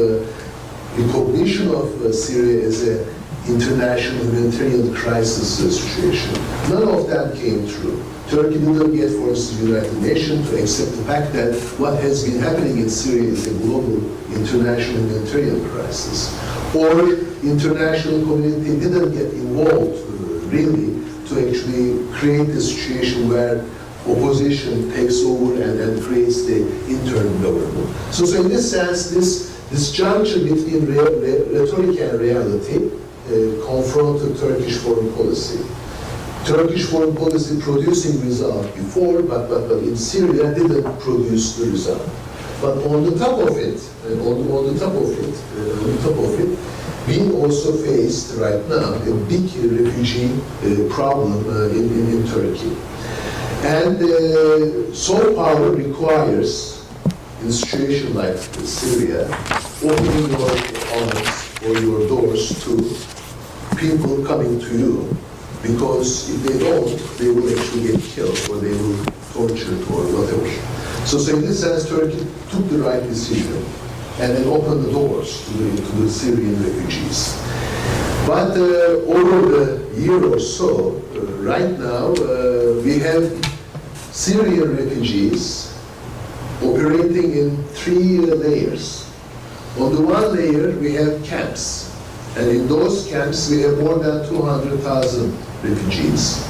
recognition of Syria as an international humanitarian crisis situation. None of that came true. Turkey didn't get, for instance, the United Nations to accept the fact that what has been happening in Syria is a global international humanitarian crisis. Or international community didn't get involved, really, to actually create a situation where opposition takes over and creates the interim government. So in this sense, this juncture between rhetoric and reality confronted Turkish foreign policy. Turkish foreign policy producing result before, but in Syria didn't produce the result. But on the top of it, we also faced right now a big refugee problem in Turkey. And soft power requires, in a situation like Syria, opening your arms or your doors to people coming to you, because if they don't, they will actually get killed or they will tortured or whatever. So in this sense, Turkey took the right decision and then opened the doors to the Syrian refugees. But over the year or so, right now, we have Syrian refugees operating in 3 layers. On the one layer, we have camps. And in those camps, we have more than 200,000 refugees.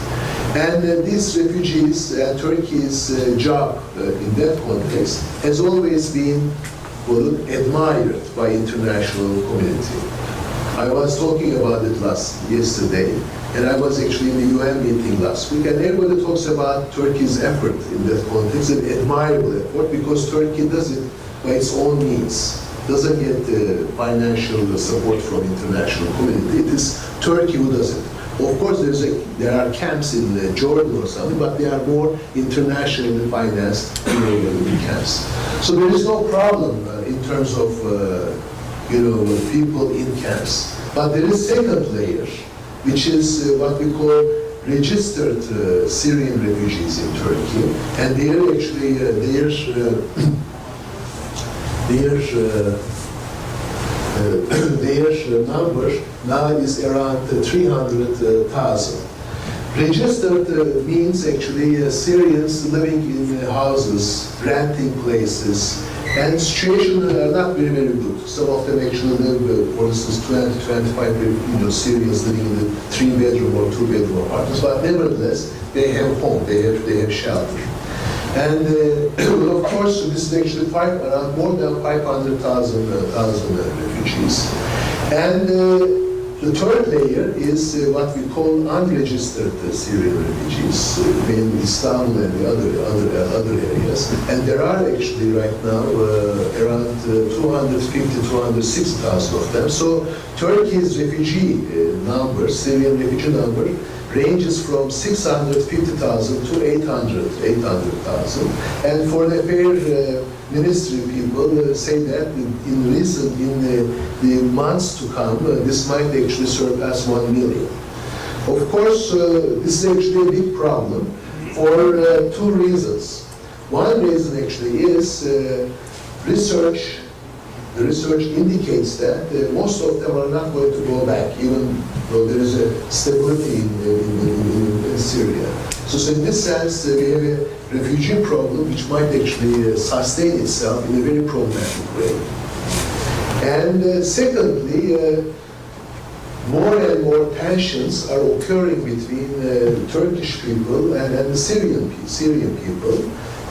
And these refugees, Turkey's job in that context has always been admired by international community. I was talking about it yesterday, and I was actually in the UN meeting last week, and everybody talks about Turkey's effort in that context, an admirable effort, because Turkey does it by its own means, doesn't get financial support from international community. It is Turkey who does it. Of course, there are camps in Jordan or something, but they are more internationally financed camps. So there is no problem in terms of people in camps. But there is second layer, which is what we call registered Syrian refugees in Turkey, and they are actually their number now is around 300,000. Registered means actually Syrians living in houses, renting places, and situations are not very, very good. Some of them actually live, for instance, 20, 25 Syrians living in a 3-bedroom or 2-bedroom apartments, but nevertheless, they have home, they have shelter. And of course, this is actually around more than 500,000 refugees. And the third layer is what we call unregistered Syrian refugees, in Istanbul and the other areas. And there are actually right now around 250,000, 260,000 of them. So Turkey's refugee number, Syrian refugee number, ranges from 650,000 to 800,000. And for the Affair Ministry people say that in the months to come, this might actually surpass 1 million. Of course, this is actually a big problem for 2 reasons. One reason actually is research. The research indicates that most of them are not going to go back, even though there is a stability in Syria. So in this sense, we have a refugee problem which might actually sustain itself in a very problematic way. And secondly, more and more tensions are occurring between Turkish people and the Syrian people.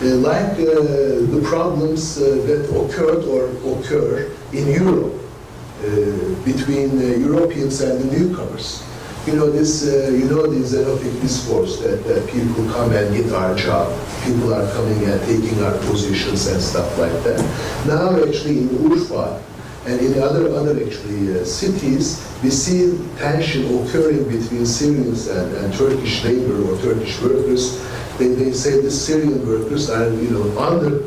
Like the problems that occurred or occur in Europe between Europeans and the newcomers. This xenophobic discourse that people come and get our job, people are coming and taking our positions and stuff like that. Now actually in Urfa and in other actually cities, we see tension occurring between Syrians and Turkish labor or Turkish workers. They say the Syrian workers are, under,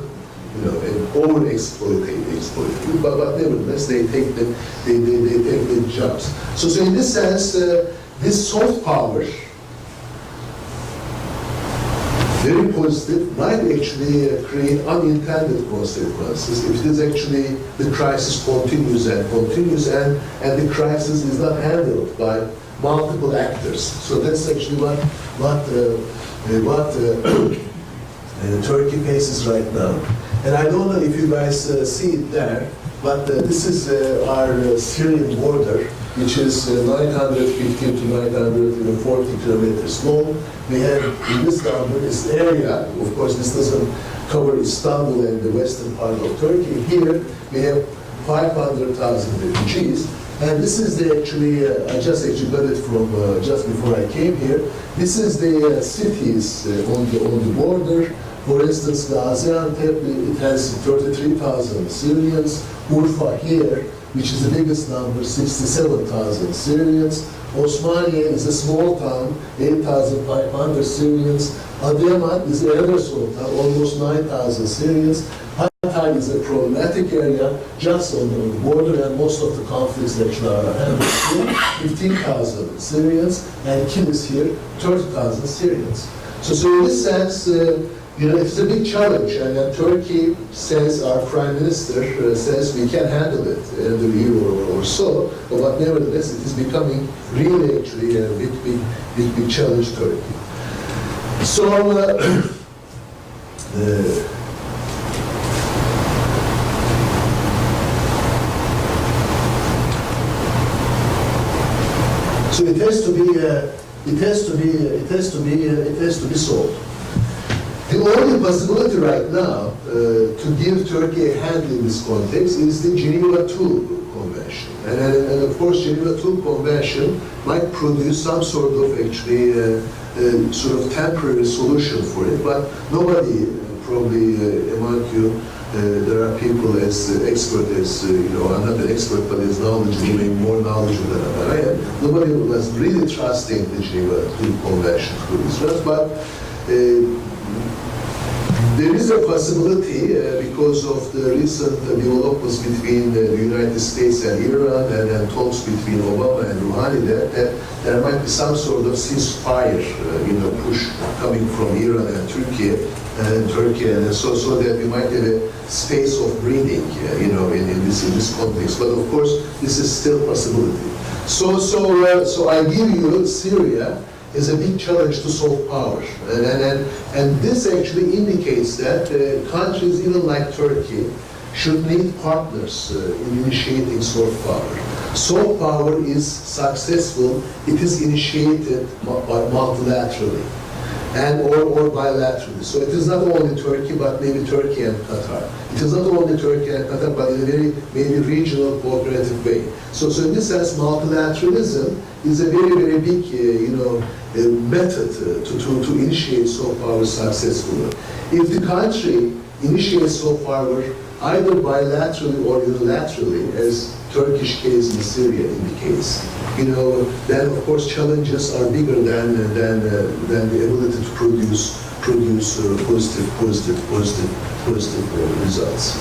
over-exploited, but nevertheless they take the jobs. So in this sense, this soft power, very positive, might actually create unintended consequences if it is actually the crisis continues and the crisis is not handled by multiple actors. So that's actually what Turkey faces right now. And I don't know if you guys see it there, but this is our Syrian border, which is 950 to 940 kilometers long. We have in this number, this area, of course this doesn't cover Istanbul and the western part of Turkey. Here we have 500,000 refugees. And this is I just got it from just before I came here. This is the cities on the border. For instance, Gaziantep, it has 33,000 Syrians. Urfa here, which is the biggest number, 67,000 Syrians. Osmaniye is a small town, 8,500 Syrians. Adıyaman is another small town, almost 9,000 Syrians. Hatay is a problematic area just on the border, and most of the conflicts actually are handled here. 15,000 Syrians, and Kilis here, 30,000 Syrians. So in this sense, You know, it's a big challenge, and Turkey says, our Prime Minister says we can handle it in a year or so, but nevertheless it is becoming really actually a big challenge, Turkey. So, so it has to be solved. The only possibility right now to give Turkey a hand in this context is the Geneva II Convention. And of course, Geneva II Convention might produce some sort of actually sort of temporary solution for it, but nobody, probably among you, there are people as expert as, you know, I'm not an expert, but as knowledgeable, maybe more knowledgeable than I am. Nobody was really trusting the Geneva II Convention to this, but there is a possibility because of the recent developments between the United States and Iran and talks between Obama and Rouhani that there might be some sort of ceasefire, you know, push coming from Iran and Turkey, and so that we might have a space of breathing, you know, in this context. But of course, this is still a possibility. So I give you Syria is a big challenge to soft power. And this actually indicates that countries even like Turkey should need partners in initiating soft power. Soft power is successful, it is initiated multilaterally and or bilaterally. So it is not only Turkey, but maybe Turkey and Qatar. It is not only Turkey and Qatar, but in a very maybe regional cooperative way. So in this sense, multilateralism is a very big, you know, method to initiate soft power successfully. If the country initiates soft power either bilaterally or unilaterally, as Turkish case in Syria indicates, you know, then of course challenges are bigger than the ability to produce positive results.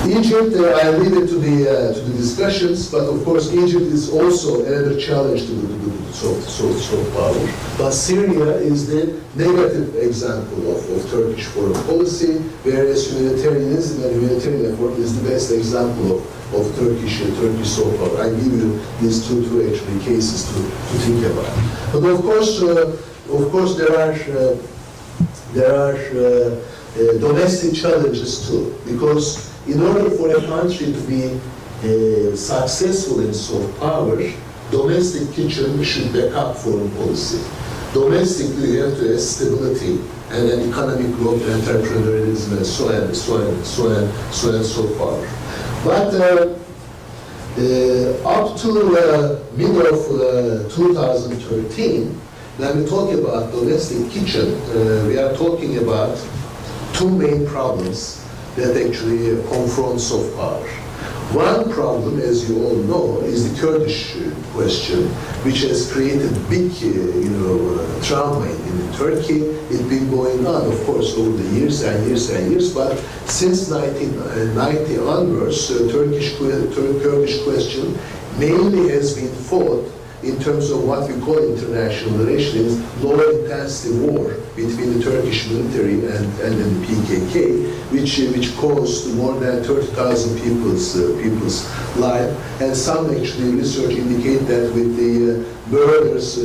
Egypt, I leave it to the discussions, but of course Egypt is also another challenge to soft power. But Syria is the negative example of Turkish foreign policy, whereas humanitarianism and humanitarian effort is the best example of Turkish soft power. I give you these two actually cases to think about. But of course there are domestic challenges too, because in order for a country to be successful in soft power, domestic kitchen should back up foreign policy. Domestically, you have to have stability and an economic growth, entrepreneurialism, and so on. But up to middle of 2013, when we talk about domestic kitchen, we are talking about two main problems that actually confront soft power. One problem, as you all know, is the Kurdish question, which has created big, trauma in Turkey. It's been going on, of course, over the years and years. But since 1990 onwards, Kurdish question mainly has been fought in terms of what we call international relations, low-intensity war between the Turkish military and the PKK, which caused more than 30,000 people's life. And some actually research indicate that with the murders,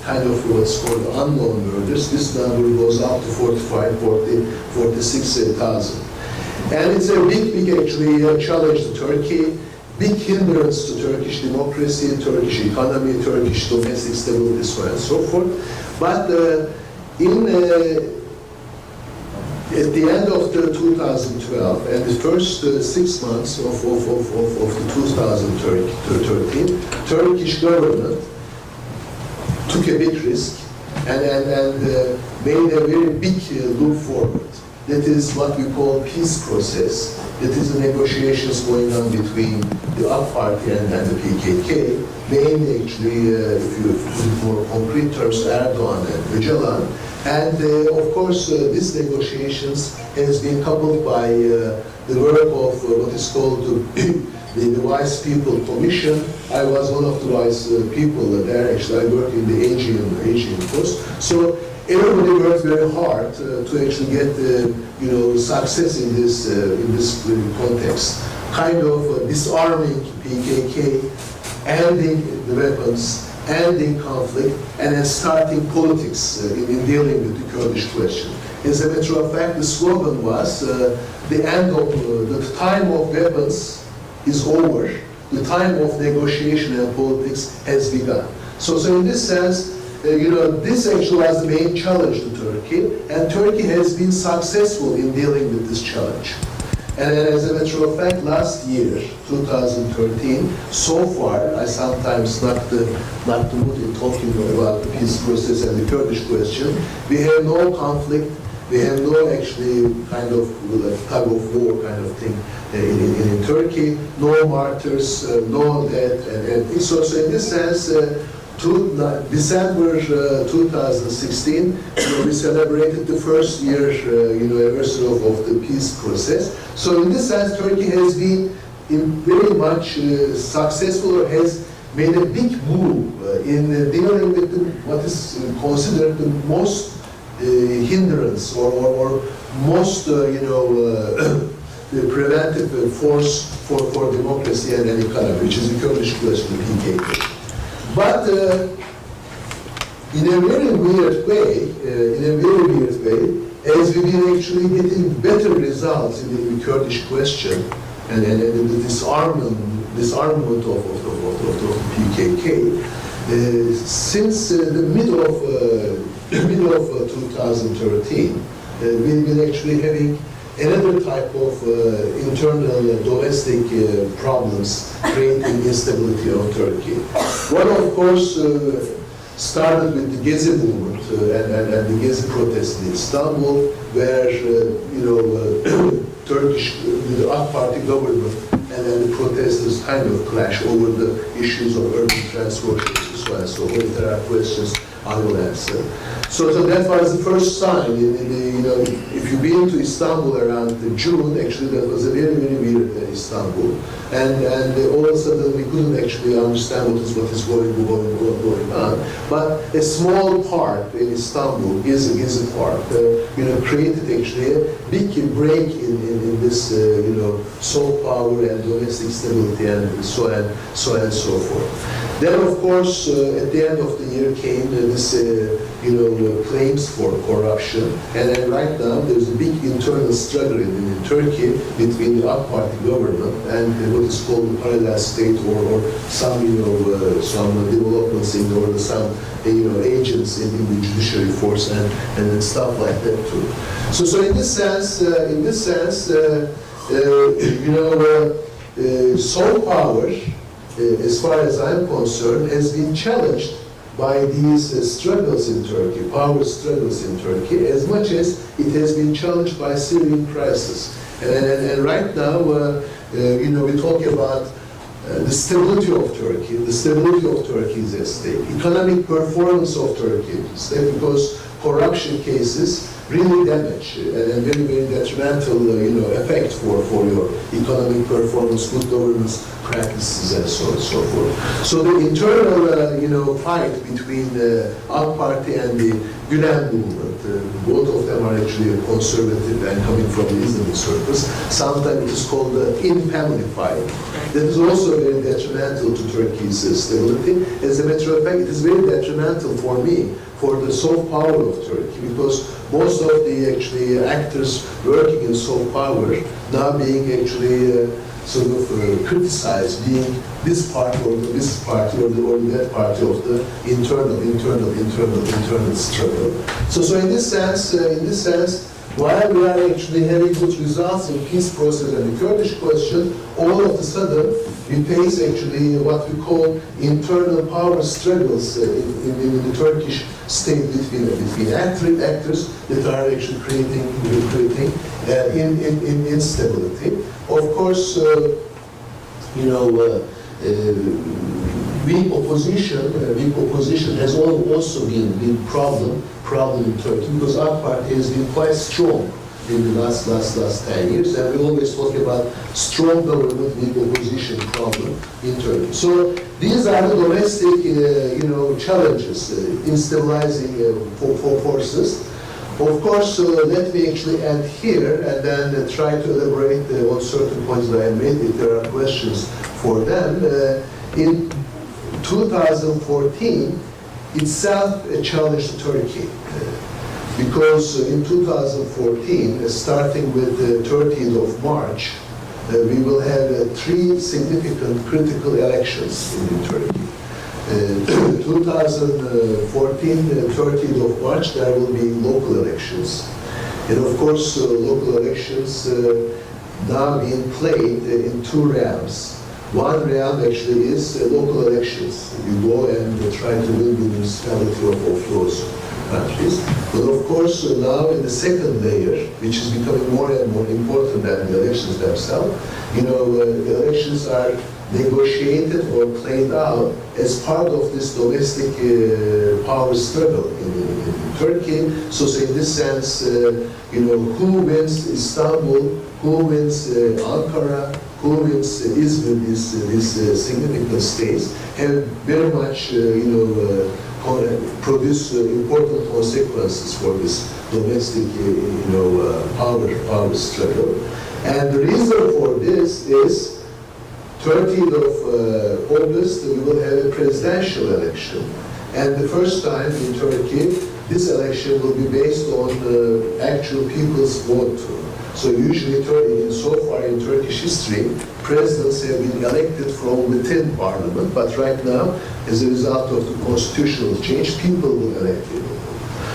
kind of what's called unknown murders, this number goes up to 46,000. And it's a big actually challenge to Turkey. Big hindrance to Turkish democracy, Turkish economy, Turkish domestic stability, so on and so forth. But at the end of the 2012 and the first 6 months of the 2013, Turkish government took a big risk and made a very big look forward. That is what we call peace process. That is the negotiations going on between the AK Party and the PKK, mainly actually, if you put more concrete terms, Erdogan and Öcalan. And of course, these negotiations has been coupled by the work of what is called the Wise People Commission. I was one of the wise people there. Actually, I worked in the Aegean Coast. So everybody worked very hard to actually get success in this context. Kind of disarming PKK, ending the weapons, ending conflict, and then starting politics in dealing with the Kurdish question. As a matter of fact, the slogan was the end of the time of weapons is over. The time of negotiation and politics has begun. So in this sense, this actually was the main challenge to Turkey, and Turkey has been successful in dealing with this challenge. And as a matter of fact, last year, 2013, so far, I sometimes not the mood in talking about the peace process and the Kurdish question. We have no conflict. We have no actually kind of tug of war kind of thing in Turkey. No martyrs, no death, and so in this sense. December 2016, we celebrated the first year anniversary of the peace process. So in this sense, Turkey has been very much successful, or has made a big move in dealing with what is considered the most hindrance or most the preventive force for democracy and economy, which is the Kurdish question, the PKK. But in a very weird way, as we've been actually getting better results in the Kurdish question and the disarmament of the PKK, since the middle of 2013, we've been actually having another type of internal domestic problems creating instability on Turkey. One, of course, started with the Gezi movement and the Gezi protests in Istanbul, where the AK Party government and then the protesters kind of clash over the issues of urban transport and so on and so forth. There are questions I will answer. So that was the first sign. If you've been to Istanbul around June, actually that was a very, very weird Istanbul. And all of a sudden we couldn't actually understand what is going on. But a small park in Istanbul, Gezi Park, created actually a big break in this, soft power and domestic stability and so on and so forth. Then, of course, at the end of the year came this, claims for corruption, and then right now there's a big internal struggle in Turkey between the AK Party government and what is called the parallel state, or some, some developments or some, agents in the judiciary force and stuff like that too. So in this sense, soft power, as far as I'm concerned, has been challenged by these struggles in Turkey, power struggles in Turkey, as much as it has been challenged by Syrian crisis. And right now, we talk about the stability of Turkey. The stability of Turkey is at stake. Economic performance of Turkey is at stake, because corruption cases really damage and very, very detrimental, effect for your economic performance, good governance practices, and so on and so forth. So the internal, fight between the AK Party and the Gülen movement, both of them are actually conservative and coming from the Islamic circles. Sometimes it is called the in-family fight. That is also very detrimental to Turkey's stability. As a matter of fact, it is very detrimental for me, for the soft power of Turkey, because most of the actors working in soft power now being actually criticized, being this party or this party or that party of the internal struggle. So in this sense, while we are actually having good results in peace process and the Kurdish question, all of a sudden we face actually what we call internal power struggles in the Turkish state between actors that are actually creating instability. Of course, weak opposition has also been problem in Turkey, because our party has been quite strong in the last 10 years, and we always talk about strong government weak opposition problem in Turkey. So these are the domestic, challenges in stabilizing forces. Of course, let me actually end here and then try to elaborate on certain points that I made if there are questions for them. In 2014, itself a challenge to Turkey. Because in 2014, starting with the 30th of March, we will have 3 significant critical elections in Turkey. 2014, 30th of March, there will be local elections. And of course, local elections now being played in 2 realms. One realm actually is local elections. You go and try to win the municipality of those countries. But of course, now in the second layer, which is becoming more and more important than the elections themselves, the elections are negotiated or played out as part of this domestic power struggle in Turkey. So in this sense, who wins Istanbul, who wins Ankara, who wins Izmir, these significant states, have very much, produce important consequences for this domestic, power struggle. And the reason for this is 30th of August, we will have a presidential election. And the first time in Turkey, this election will be based on actual people's vote. So usually, so far in Turkish history, presidents have been elected from within parliament, but right now, as a result of the constitutional change, people will elect people.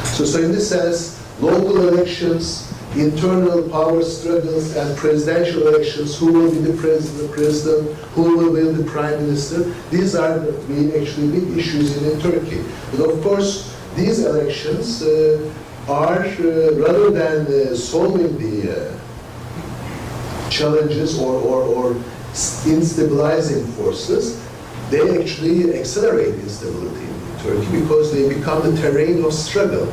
So in this sense, local elections, internal power struggles, and presidential elections, who will be the president, who will be the prime minister, these are actually big issues in Turkey. But of course, these elections are, rather than solving the challenges or instabilizing forces, they actually accelerate instability in Turkey because they become the terrain of struggle.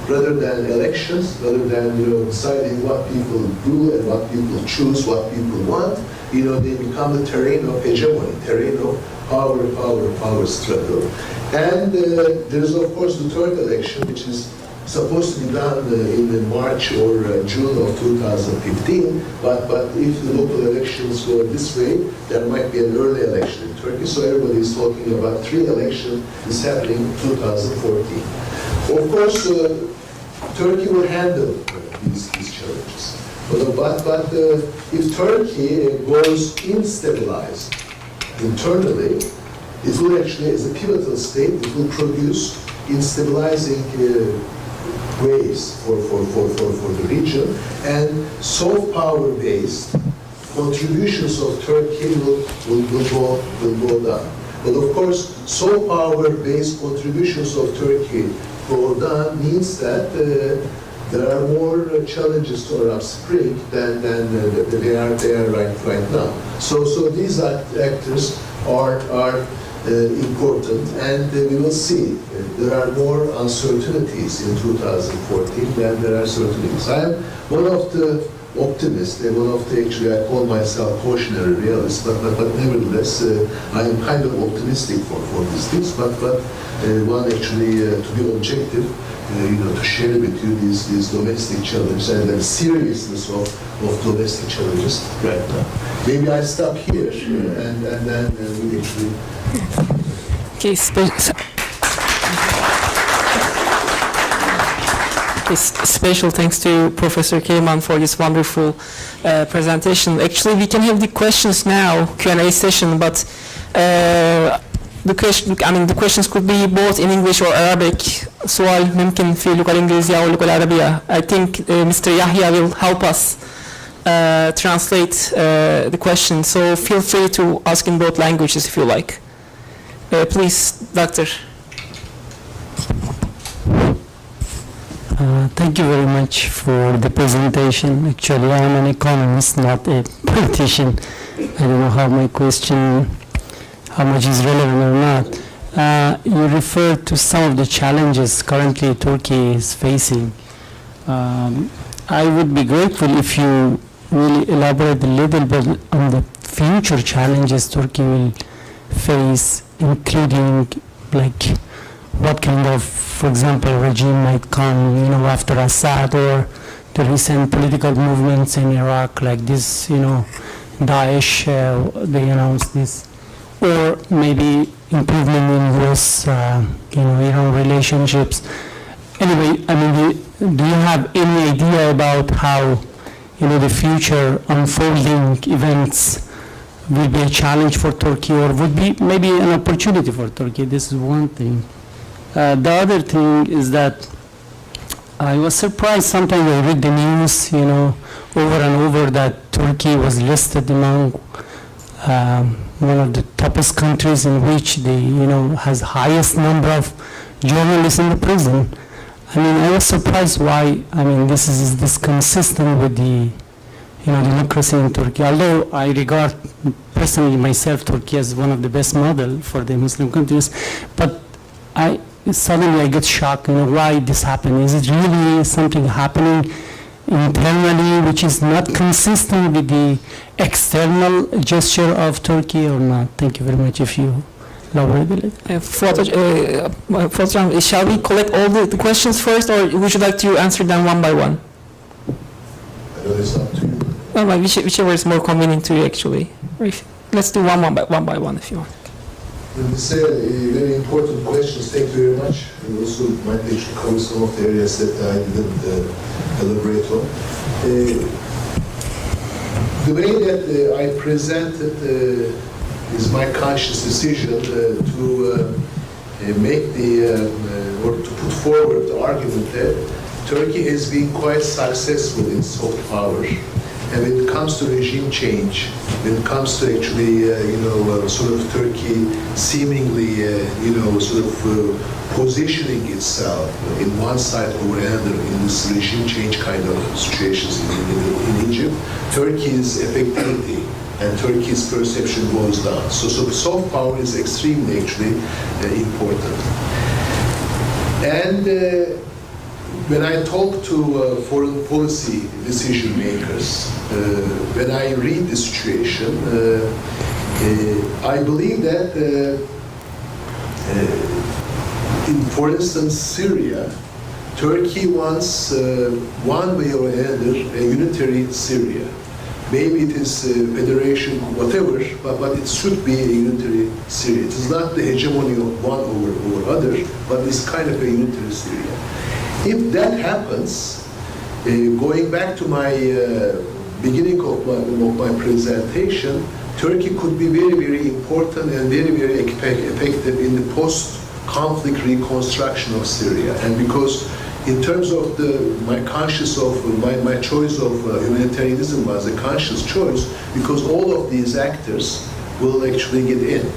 Rather than elections, rather than deciding what people do and what people choose, what people want, they become the terrain of hegemony, terrain of power struggle. And there's of course the third election, which is supposed to be done in March or June of 2015. But if the local elections go this way, there might be an early election in Turkey. So everybody is talking about 3 elections is happening in 2014. Of course, Turkey will handle these challenges. But if Turkey goes instabilized internally, it will actually, as a pivotal state, it will produce instabilizing waves for the region, and soft power-based contributions of Turkey will go down. But of course, soft power-based contributions of Turkey go down means that there are more challenges to Arab Spring than they are right now. So these actors are important, and we will see there are more uncertainties in 2014 than there are certainties. I am one of the optimists, and one of the, actually I call myself cautionary realist, but nevertheless I am kind of optimistic for these things, but one actually to be objective, to share with you these domestic challenges and the seriousness of domestic challenges right now. Maybe I stop here and then we actually... Okay, special thanks to Professor Keyman for this wonderful presentation. Actually, we can have the questions now, Q&A session, but the questions could be both in English or Arabic. سؤال ممكن في اللغة الإنجليزية أو اللغة العربية. I think Mr. Yahya will help us translate the question. So feel free to ask in both languages if you like. Please, Doctor. Thank you very much for the presentation. Actually, I am an economist, not a politician. I don't know how my question, how much is relevant or not. You referred to some of the challenges currently Turkey is facing. I would be grateful if you really elaborate a little bit on the future challenges Turkey will face, including like what kind of, for example, regime might come, after Assad, or the recent political movements in Iraq, like this, Daesh, they announced this, or maybe improvement in U.S., Iran relationships. Anyway, I mean, do you have any idea about how, the future unfolding events will be a challenge for Turkey, or would be maybe an opportunity for Turkey? This is one thing. The other thing is that I was surprised sometimes I read the news, over and over, that Turkey was listed among one of the toughest countries in which has highest number of journalists in the prison. I mean, I was surprised why, this is consistent with the, democracy in Turkey. Although I regard personally myself, Turkey, as one of the best model for the Muslim countries, but suddenly I get shocked, why this happened. Is it really something happening internally which is not consistent with the external gesture of Turkey or not? Thank you very much. If you elaborate a little. Shall we collect all the questions first, or would you like to answer them one by one? I know it's up to you. Well, whichever is more convenient to you, actually. Let's do one by one, if you want. These are very important questions. Thank you very much. And also might actually cover some of the areas that I didn't elaborate on. The way that I presented is my conscious decision to make or to put forward the argument that Turkey has been quite successful in soft power. And when it comes to regime change, when it comes to actually, sort of Turkey seemingly, positioning itself in one side or another in this regime change kind of situations in Egypt, Turkey's effectivity and Turkey's perception goes down. So soft power is extremely actually important. And when I talk to foreign policy decision makers, when I read the situation, I believe that, for instance, Syria, Turkey wants one way or another a unitary Syria. Maybe it is federation, whatever, but it should be a unitary Syria. It is not the hegemony of one over other, but it's kind of a unitary Syria. If that happens, going back to my beginning of my presentation, Turkey could be very, very important and very, very effective in the post-conflict reconstruction of Syria. And because in terms of my choice of humanitarianism was a conscious choice, because all of these actors will actually get in.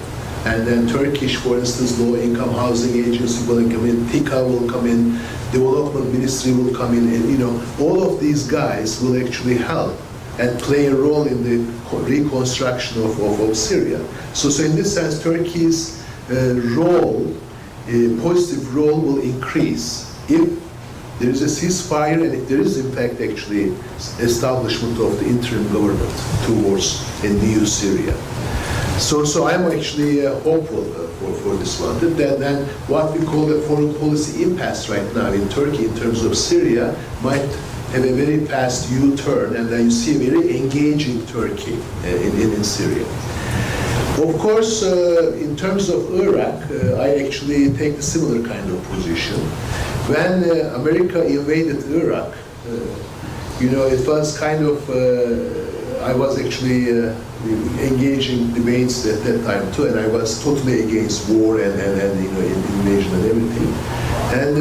And then Turkish, for instance, low-income housing agency will come in, TİKA will come in, development ministry will come in, and all of these guys will actually help and play a role in the reconstruction of Syria. So in this sense, Turkey's positive role will increase if there is a ceasefire and if there is in fact actually establishment of the interim government towards a new Syria. So I'm actually hopeful for this one. Then what we call a foreign policy impasse right now in Turkey in terms of Syria might have a very fast U-turn, and then you see a very engaging Turkey in Syria. Of course, in terms of Iraq, I actually take a similar kind of position. When America invaded Iraq, it was kind of, I was actually engaging debates at that time too, and I was totally against war and invasion and everything.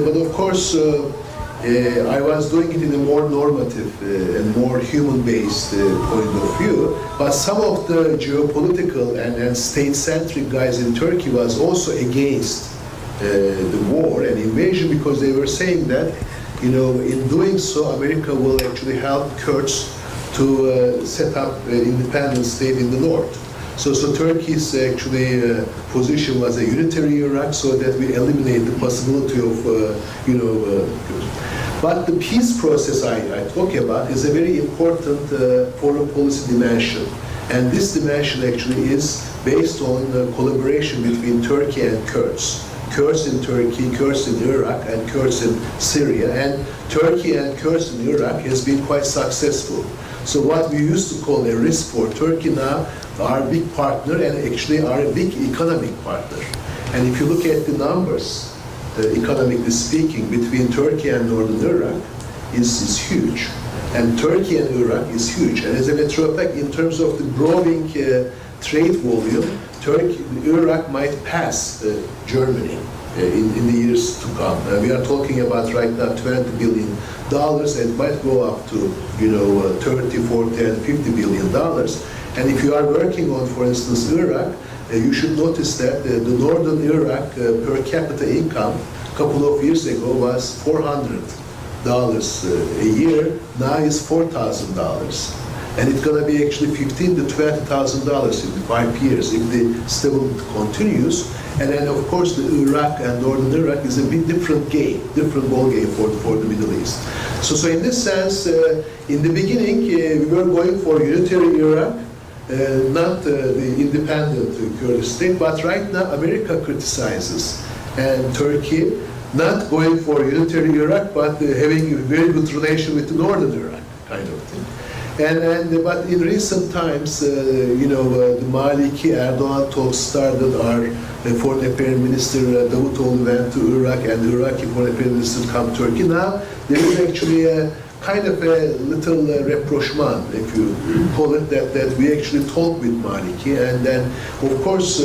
But of course, I was doing it in a more normative and more human-based point of view. But some of the geopolitical and state-centric guys in Turkey was also against the war and invasion, because they were saying that, in doing so, America will actually help Kurds to set up an independent state in the north. So Turkey's actually position was a unitary Iraq, so that we eliminate the possibility of, But the peace process I talk about is a very important foreign policy dimension. And this dimension actually is based on collaboration between Turkey and Kurds. Kurds in Turkey, Kurds in Iraq, and Kurds in Syria. And Turkey and Kurds in Iraq has been quite successful. So what we used to call a risk for Turkey now are a big partner and actually are a big economic partner. And if you look at the numbers, economically speaking, between Turkey and northern Iraq is huge. And Turkey and Iraq is huge. And as a matter of fact, in terms of the growing trade volume, Iraq might pass Germany in the years to come. We are talking about right now $20 billion, and it might go up to 30, 40, and $50 billion. And if you are working on, for instance, Iraq, you should notice that the northern Iraq per capita income a couple of years ago was $400 a year. Now is $4,000. And it's going to be actually $15,000 to $20,000 in 5 years if the stability continues. And then, of course, the Iraq and northern Iraq is a bit different game, different ball game for the Middle East. So in this sense, in the beginning, we were going for unitary Iraq, not the independent Kurdish state. But right now, America criticizes, and Turkey not going for unitary Iraq, but having a very good relation with the northern Iraq, kind of thing. But in recent times, the Maliki Erdogan talks started. Our Foreign Affairs Minister Davutoğlu went to Iraq, and the Iraqi Foreign Affairs Minister come to Turkey. Now there is actually a kind of a little rapprochement, if you call it that we actually talk with Maliki, and then of course.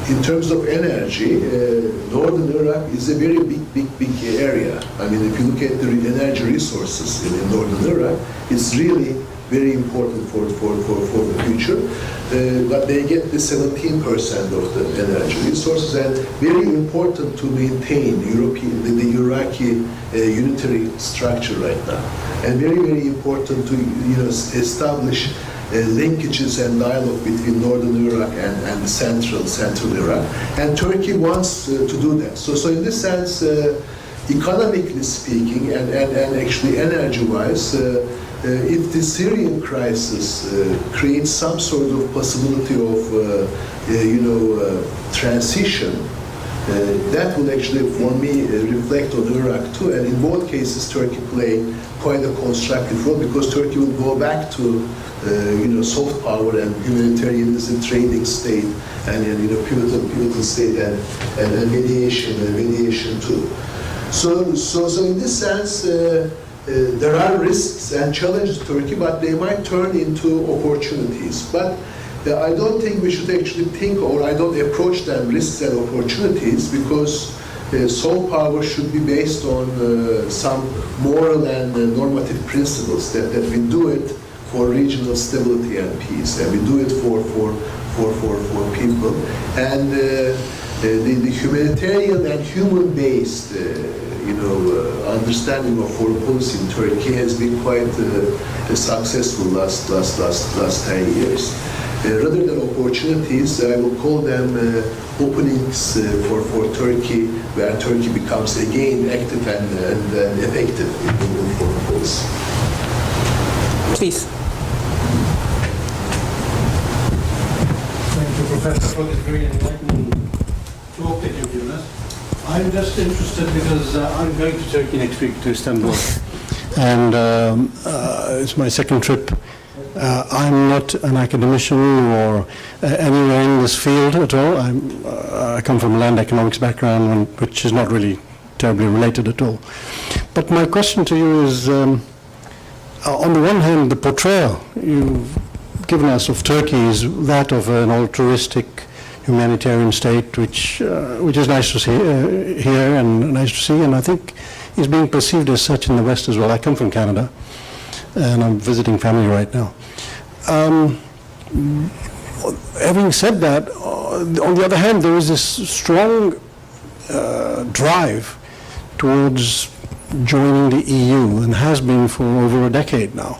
In terms of energy, northern Iraq is a very big area. I mean, if you look at the energy resources in northern Iraq, it's really very important for the future. But they get the 17% of the energy resources, and very important to maintain the Iraqi unitary structure right now, and very important to establish linkages and dialogue between northern Iraq and central Iraq, and Turkey wants to do that. So in this sense, economically speaking, and actually energy-wise, if the Syrian crisis creates some sort of possibility of transition, that will actually, for me, reflect on Iraq too. And in both cases, Turkey played quite a constructive role, because Turkey will go back to soft power and humanitarianism, trading state, and pivotal state, and mediation too. So in this sense, there are risks and challenges to Turkey, but they might turn into opportunities. But I don't think we should actually think, or I don't approach them risks and opportunities, because soft power should be based on some moral and normative principles that we do it for regional stability and peace, and we do it for people. And the humanitarian and human-based, understanding of foreign policy in Turkey has been quite successful last 10 years. Rather than opportunities, I will call them openings for Turkey, where Turkey becomes again active and effective in foreign policy. Please. Thank you, Professor, for this very enlightening talk that you've given us. I'm just interested because I'm going to Turkey next week, to Istanbul, and it's my second trip. I'm not an academician or anywhere in this field at all. I come from a land economics background, which is not really terribly related at all. But my question to you is, on the one hand, the portrayal you've given us of Turkey is that of an altruistic humanitarian state, which is nice to see here and nice to see, and I think is being perceived as such in the West as well. I come from Canada, and I'm visiting family right now. Having said that, on the other hand, there is this strong drive towards joining the EU, and has been for over a decade now.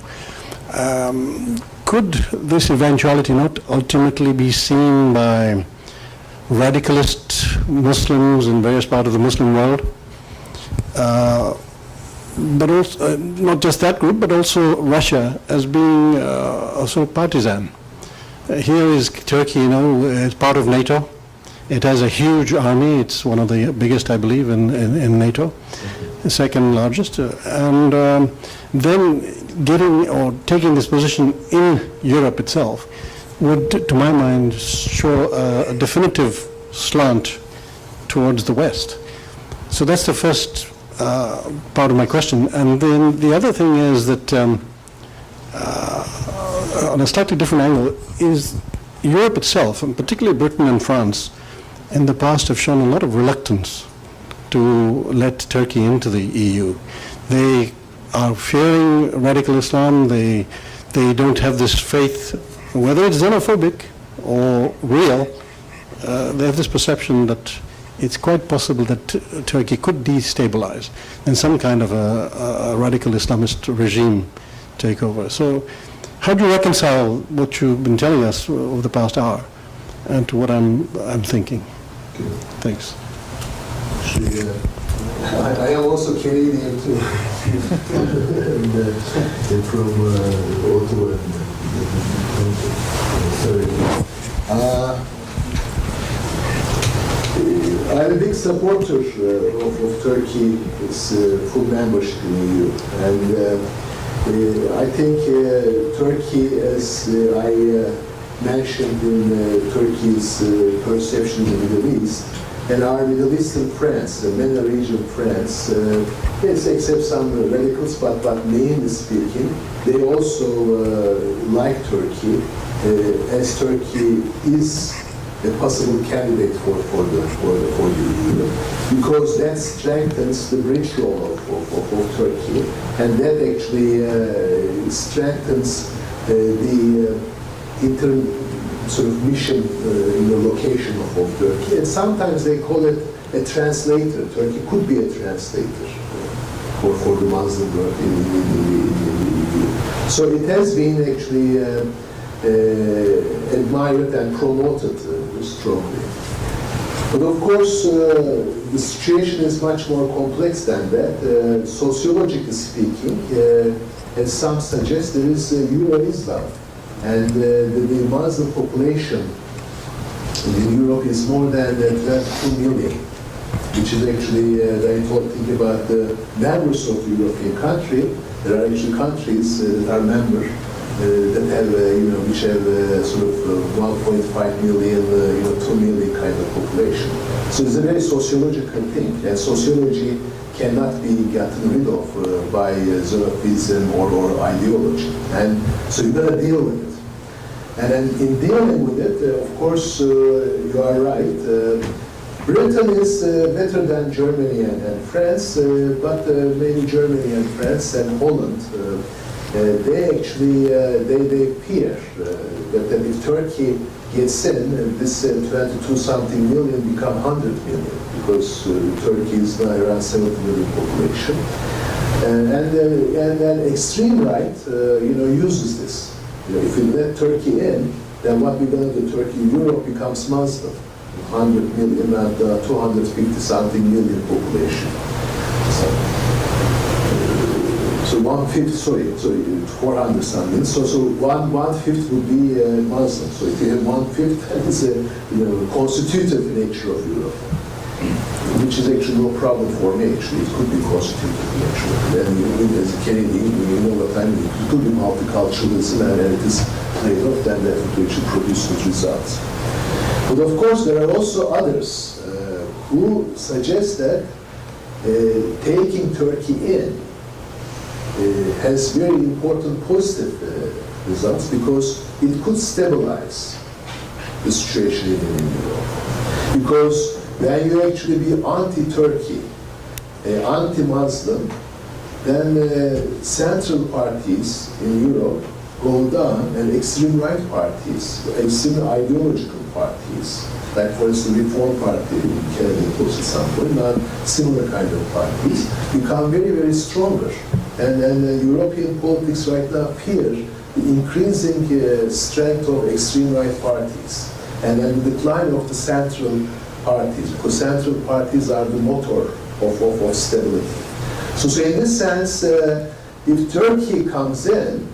Could this eventuality not ultimately be seen by radicalist Muslims in various parts of the Muslim world but also not just that group, but also Russia as being also partisan. Here is Turkey, it's part of NATO. It has a huge army. It's one of the biggest, I believe, in NATO, the second largest. And then taking this position in Europe itself would, to my mind, show a definitive slant towards the West. So that's the first part of my question. And then the other thing is that, on a slightly different angle, is Europe itself, and particularly Britain and France, in the past have shown a lot of reluctance to let Turkey into the EU. They are fearing radical Islam. They don't have this faith, whether it's xenophobic or real. They have this perception that it's quite possible that Turkey could destabilize and some kind of a radical Islamist regime take over. So how do you reconcile what you've been telling us over the past hour and to what I'm thinking? Okay. Thanks. Actually, I am also Canadian too, and from Ottawa. I'm a big supporter of Turkey's full membership in the EU, and I think Turkey, as I mentioned in Turkey's perception in the Middle East, and our Middle Eastern friends, the MENA region friends, yes, except some radicals, but mainly speaking, they also like Turkey, as Turkey is a possible candidate for the EU, because that strengthens the bridge role of Turkey, and that actually strengthens the sort of mission in the location of Turkey. And sometimes they call it a translator. Turkey could be a translator for the Muslim world in the EU. So it has been actually admired and promoted strongly. But of course, the situation is much more complex than that. Sociologically speaking, as some suggest, there is Euro-Islam. And the Muslim population in Europe is more than 22 million, which is actually, when you think about the members of the European country, there are actually countries that are members that have, which have sort of 1.5 million, 2 million kind of population. So it's a very sociological thing, and sociology cannot be gotten rid of by xenophism or ideology. And so you've got to deal with it. And then in dealing with it, of course, you are right. Britain is better than Germany and France, but maybe Germany and France and Holland, they actually, they fear that if Turkey gets in, this 22-something million become 100 million, because Turkey is now around 70 million population. And then extreme right, uses this. If we let Turkey in, then what we're going to do, Europe becomes Muslim, 100 million and 250-something million population. So 400-something. So one-fifth would be Muslim. So if you have 1/5, that is a constitutive nature of Europe, which is actually no problem for me. Actually, it could be constitutive nature. Then as a Canadian, you know what I mean. It could be multiculturalism, and it is played off. Then definitely it should produce good results. But of course, there are also others who suggest that taking Turkey in has very important positive results, because it could stabilize the situation in Europe. Because when you actually be anti-Turkey, anti-Muslim, then central parties in Europe go down, and extreme right parties, extreme ideological parties, like for instance the Reform Party in Canada, at some point, now similar kind of parties, become very, very stronger. And European politics right now fear the increasing strength of extreme right parties, and then the decline of the central parties, because central parties are the motor of stability. So in this sense, if Turkey comes in,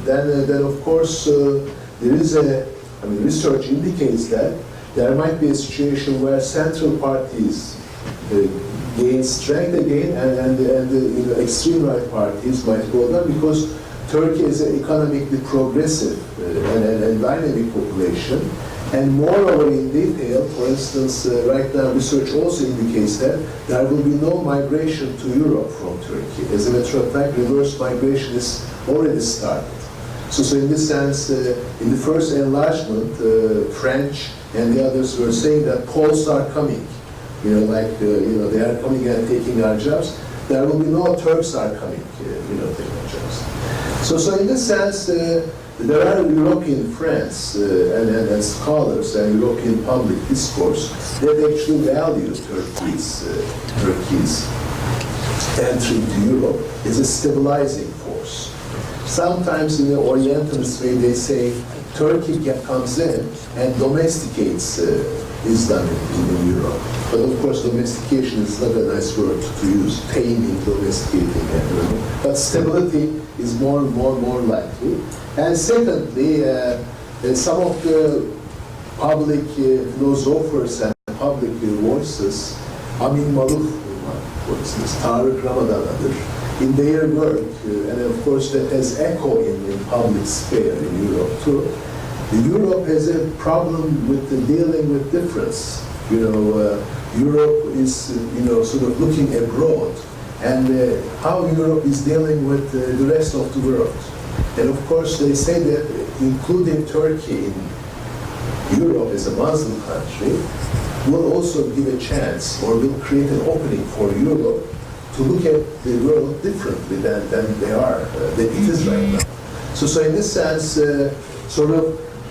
then of course there is research indicates that there might be a situation where central parties gain strength again, and the extreme right parties might go down, because Turkey is an economically progressive and dynamic population. And moreover, in detail, for instance, right now research also indicates that there will be no migration to Europe from Turkey. As a matter of fact, reverse migration is already started. So in this sense, in the first enlargement, French and the others were saying that Poles are coming. They are coming and taking our jobs. There will be no Turks are coming, taking our jobs. So in this sense, there are European friends and scholars and European public discourse that actually value Turkey's entry into Europe as a stabilizing force. Sometimes in the Orientalist way they say Turkey comes in and domesticates Islam in Europe. But of course domestication is not a nice word to use, taming, domesticating, but stability is more and more likely. And secondly, some of the public philosophers and public voices, Amin Maluf, for instance, Tarık Ramadan'dır, in their work, and of course that has echo in public sphere in Europe too. Europe has a problem with dealing with difference. Europe is, sort of looking abroad, and how Europe is dealing with the rest of the world. And of course, they say that including Turkey in Europe as a Muslim country will also give a chance, or will create an opening for Europe to look at the world differently than it is right now. So in this sense,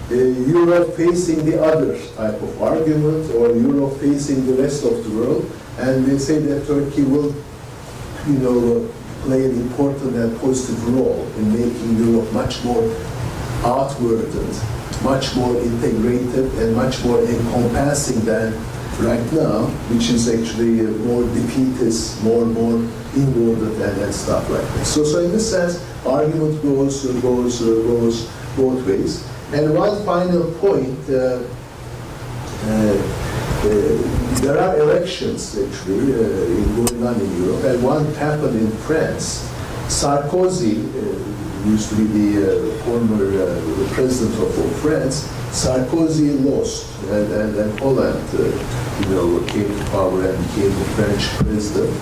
Europe facing the other type of argument, or Europe facing the rest of the world, and they say that Turkey will, play an important and positive role in making Europe much more outwarded, much more integrated, and much more encompassing than right now, which is actually more defeatist, more inwarded, and stuff like that. So in this sense, argument goes both ways. And one final point, there are elections actually going on in Europe, and one happened in France. Sarkozy used to be the former president of France. Sarkozy lost, and Holland, came to power and became the French president.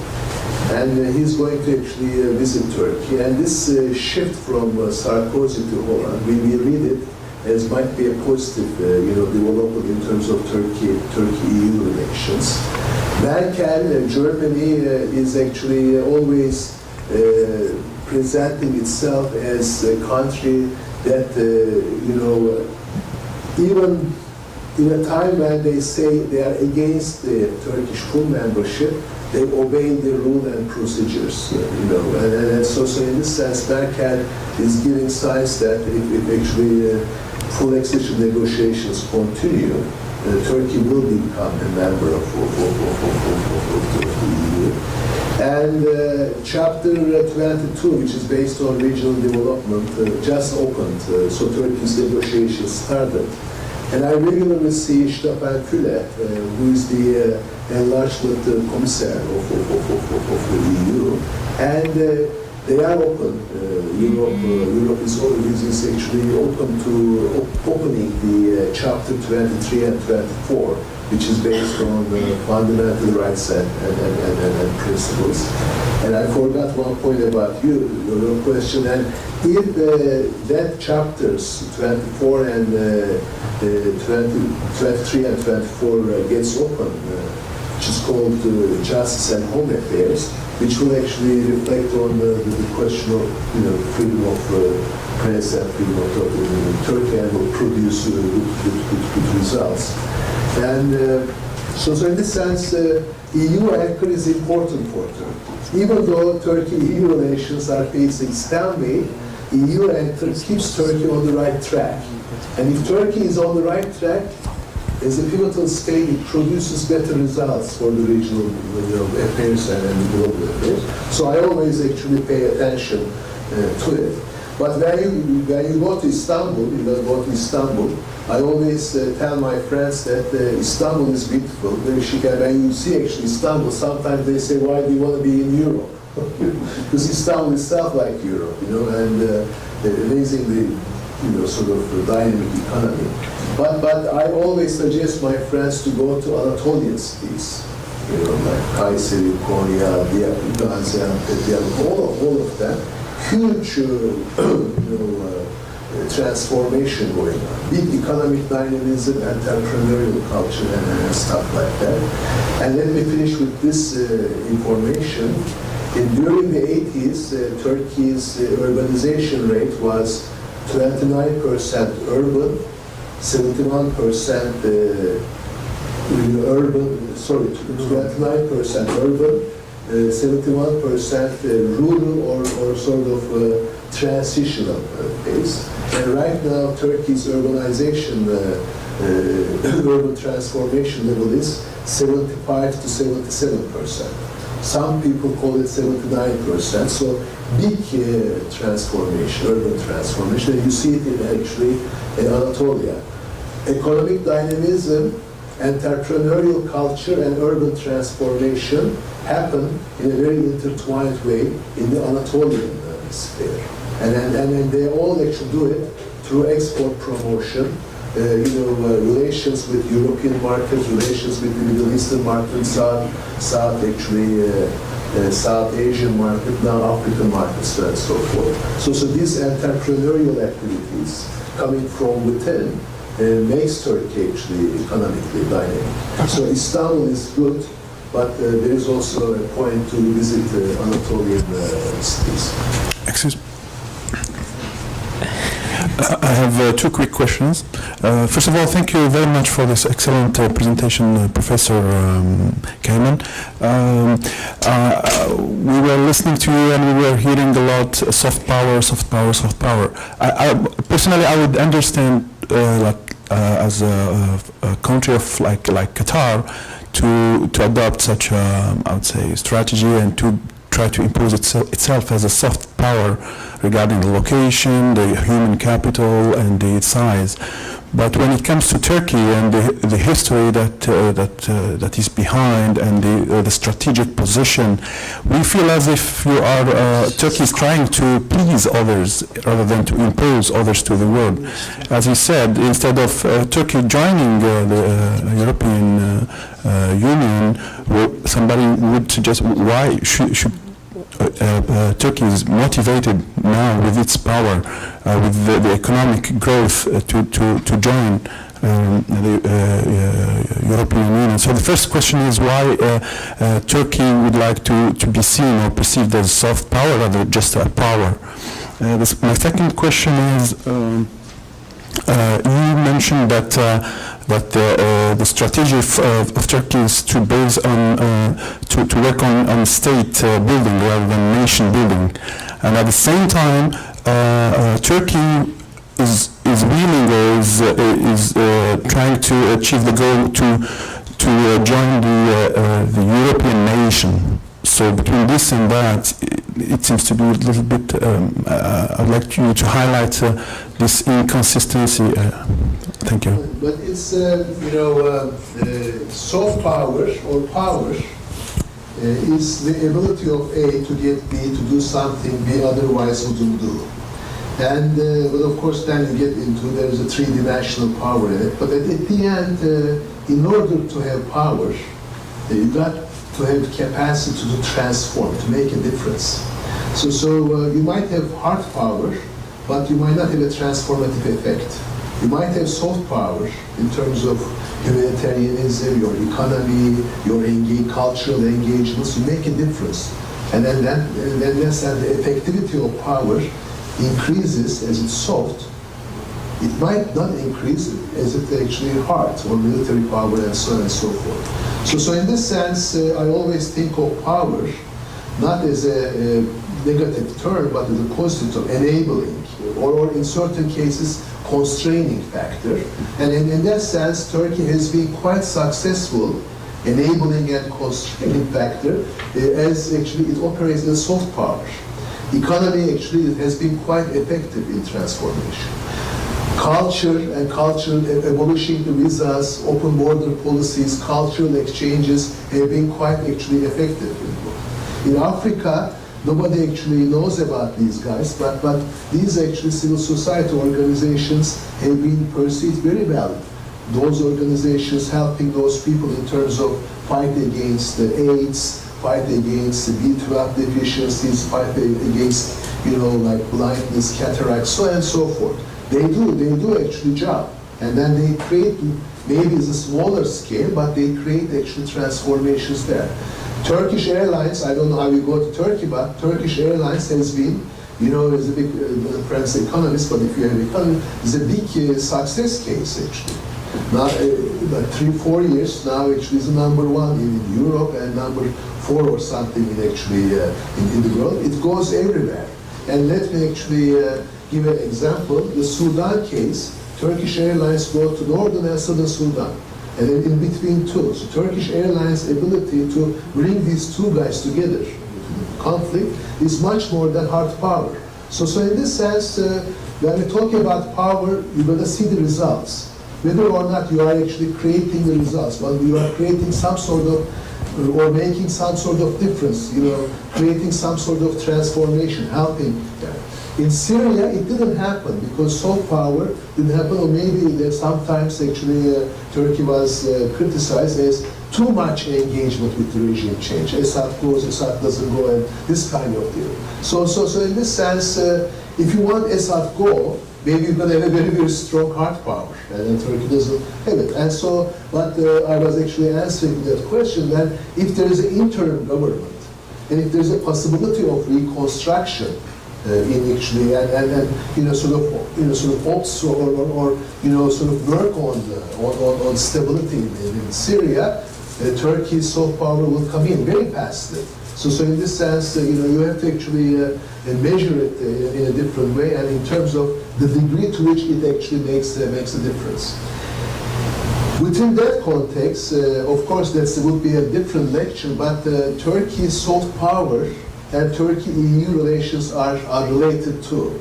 And he's going to actually visit Turkey. And this shift from Sarkozy to Holland, we read it as might be a positive, development in terms of Turkey-EU relations. Merkel, Germany, is actually always presenting itself as a country that, even in a time when they say they are against the Turkish full membership, they obey the rule and procedures, And so in this sense, Merkel is giving signs that if actually full accession negotiations continue, Turkey will become a member of the EU. And Chapter 22, which is based on regional development, just opened, so Turkey's negotiations started. And I regularly see Stefan Füle, who is the enlargement commissaire of the EU, and they are open. Europe is actually open to opening the Chapter 23 and 24, which is based on fundamental rights and principles. And I forgot one point about your question. And if that chapters 24 and 23 and 24 gets open, which is called Justice and Home Affairs, which will actually reflect on the question of freedom of press and freedom of thought in Turkey, and will produce good results. And so in this sense, EU anchor is important for Turkey. Even though Turkey-EU relations are facing stalemate, EU anchor keeps Turkey on the right track. And if Turkey is on the right track, as a pivotal state, it produces better results for the regional affairs and the global affairs. So I always actually pay attention to it. But when you go to Istanbul, I always tell my friends that Istanbul is beautiful. When you see actually Istanbul, sometimes they say, why do you want to be in Europe? Because Istanbul itself like Europe, and amazingly, sort of dynamic economy. But I always suggest my friends to go to Anatolian cities, like Kayseri, Konya, Gaziantep, all of them. Huge, transformation going on. Big economic dynamism, entrepreneurial culture, and stuff like that. And let me finish with this information. During the 80s, Turkey's urbanization rate was 29% urban, 71% 29% urban, 71% rural or sort of transitional base. And right now, Turkey's urbanization, urban transformation level is 75 to 77%. Some people call it 79%. So big transformation, urban transformation. And you see it actually in Anatolia. Economic dynamism, entrepreneurial culture, and urban transformation happen in a very intertwined way in the Anatolian sphere. And they all actually do it through export promotion, relations with European markets, relations with the Middle Eastern market, South Asian market, now African markets, and so forth. So these entrepreneurial activities coming from within makes Turkey actually economically dynamic. So Istanbul is good, but there is also a point to visit Anatolian cities. Excuse me. I have two quick questions. First of all, thank you very much for this excellent presentation, Professor Keyman. We were listening to you and we were hearing a lot soft power, soft power, soft power. Personally, I would understand as a country of like Qatar to adopt such I would say strategy and to try to impose itself as a soft power regarding the location, the human capital, and the size. But when it comes to Turkey and the history that is behind and the strategic position, we feel as if Turkey is trying to please others rather than to impose others to the world. As you said, instead of Turkey joining the European Union, somebody would suggest why should Turkey is motivated now with its power, with the economic growth to join the European Union. So the first question is why Turkey would like to be seen or perceived as soft power rather than just a power. My second question is, you mentioned that the strategy of Turkey is to base on to work on state building rather than nation building, and at the same time, Turkey is willing or is trying to achieve the goal to join the European nation. So between this and that, it seems to be a little bit. I'd like you to highlight this inconsistency. Thank you. But it's soft power or power is the ability of A to get B to do something B otherwise wouldn't do. And but of course, then you get into there's a three-dimensional power in it. But at the end, in order to have power, you got to have capacity to transform, to make a difference. So you might have hard power, but you might not have a transformative effect. You might have soft power in terms of humanitarianism, your economy, your cultural engagements. You make a difference, and then the effectivity of power increases as it's soft. It might not increase as it actually hard or military power and so on and so forth. So in this sense, I always think of power not as a negative term, but as a positive, enabling, or in certain cases, constraining factor. And in that sense, Turkey has been quite successful enabling and constraining factor as actually it operates as a soft power. Economy actually has been quite effective in transformation. Culture and cultural abolishing the visas, open border policies, cultural exchanges have been quite actually effective. In Africa, nobody actually knows about these guys, but these actually civil society organizations have been perceived very well. Those organizations helping those people in terms of fight against the AIDS, fight against the B12 deficiencies, fight against, like blindness, cataracts, so on and so forth. They do actually job. And then they create, maybe it's a smaller scale, but they create actually transformations there. Turkish Airlines, I don't know how you go to Turkey, but Turkish Airlines has been, is a big, perhaps economist, but if you have economy, is a big success case actually. Now, like 3-4 years now, actually is number 1 in Europe and number 4 or something in actually in the world. It goes everywhere. And let me actually give an example. The Sudan case, Turkish Airlines go to northern and southern Sudan. And then in between two. So Turkish Airlines' ability to bring these two guys together, conflict, is much more than hard power. So in this sense, when we talk about power, you're going to see the results. Whether or not you are actually creating the results, but you are creating some sort of, or making some sort of difference, creating some sort of transformation, helping. In Syria, it didn't happen because soft power didn't happen, or maybe that sometimes actually Turkey was criticized as too much engagement with the regime change. Assad goes, Assad doesn't go, and this kind of deal. So in this sense, if you want Assad go, maybe you're going to have a very, very strong hard power, and then Turkey doesn't have it. And so, but I was actually answering that question that if there is an interim government, and if there's a possibility of reconstruction, in actually and sort of also or sort of work on stability in Syria, Turkey's soft power will come in very fast. So in this sense, you have to actually measure it in a different way, and in terms of the degree to which it actually makes a difference. Within that context, of course, that would be a different lecture, but Turkey's soft power and Turkey-EU relations are related too.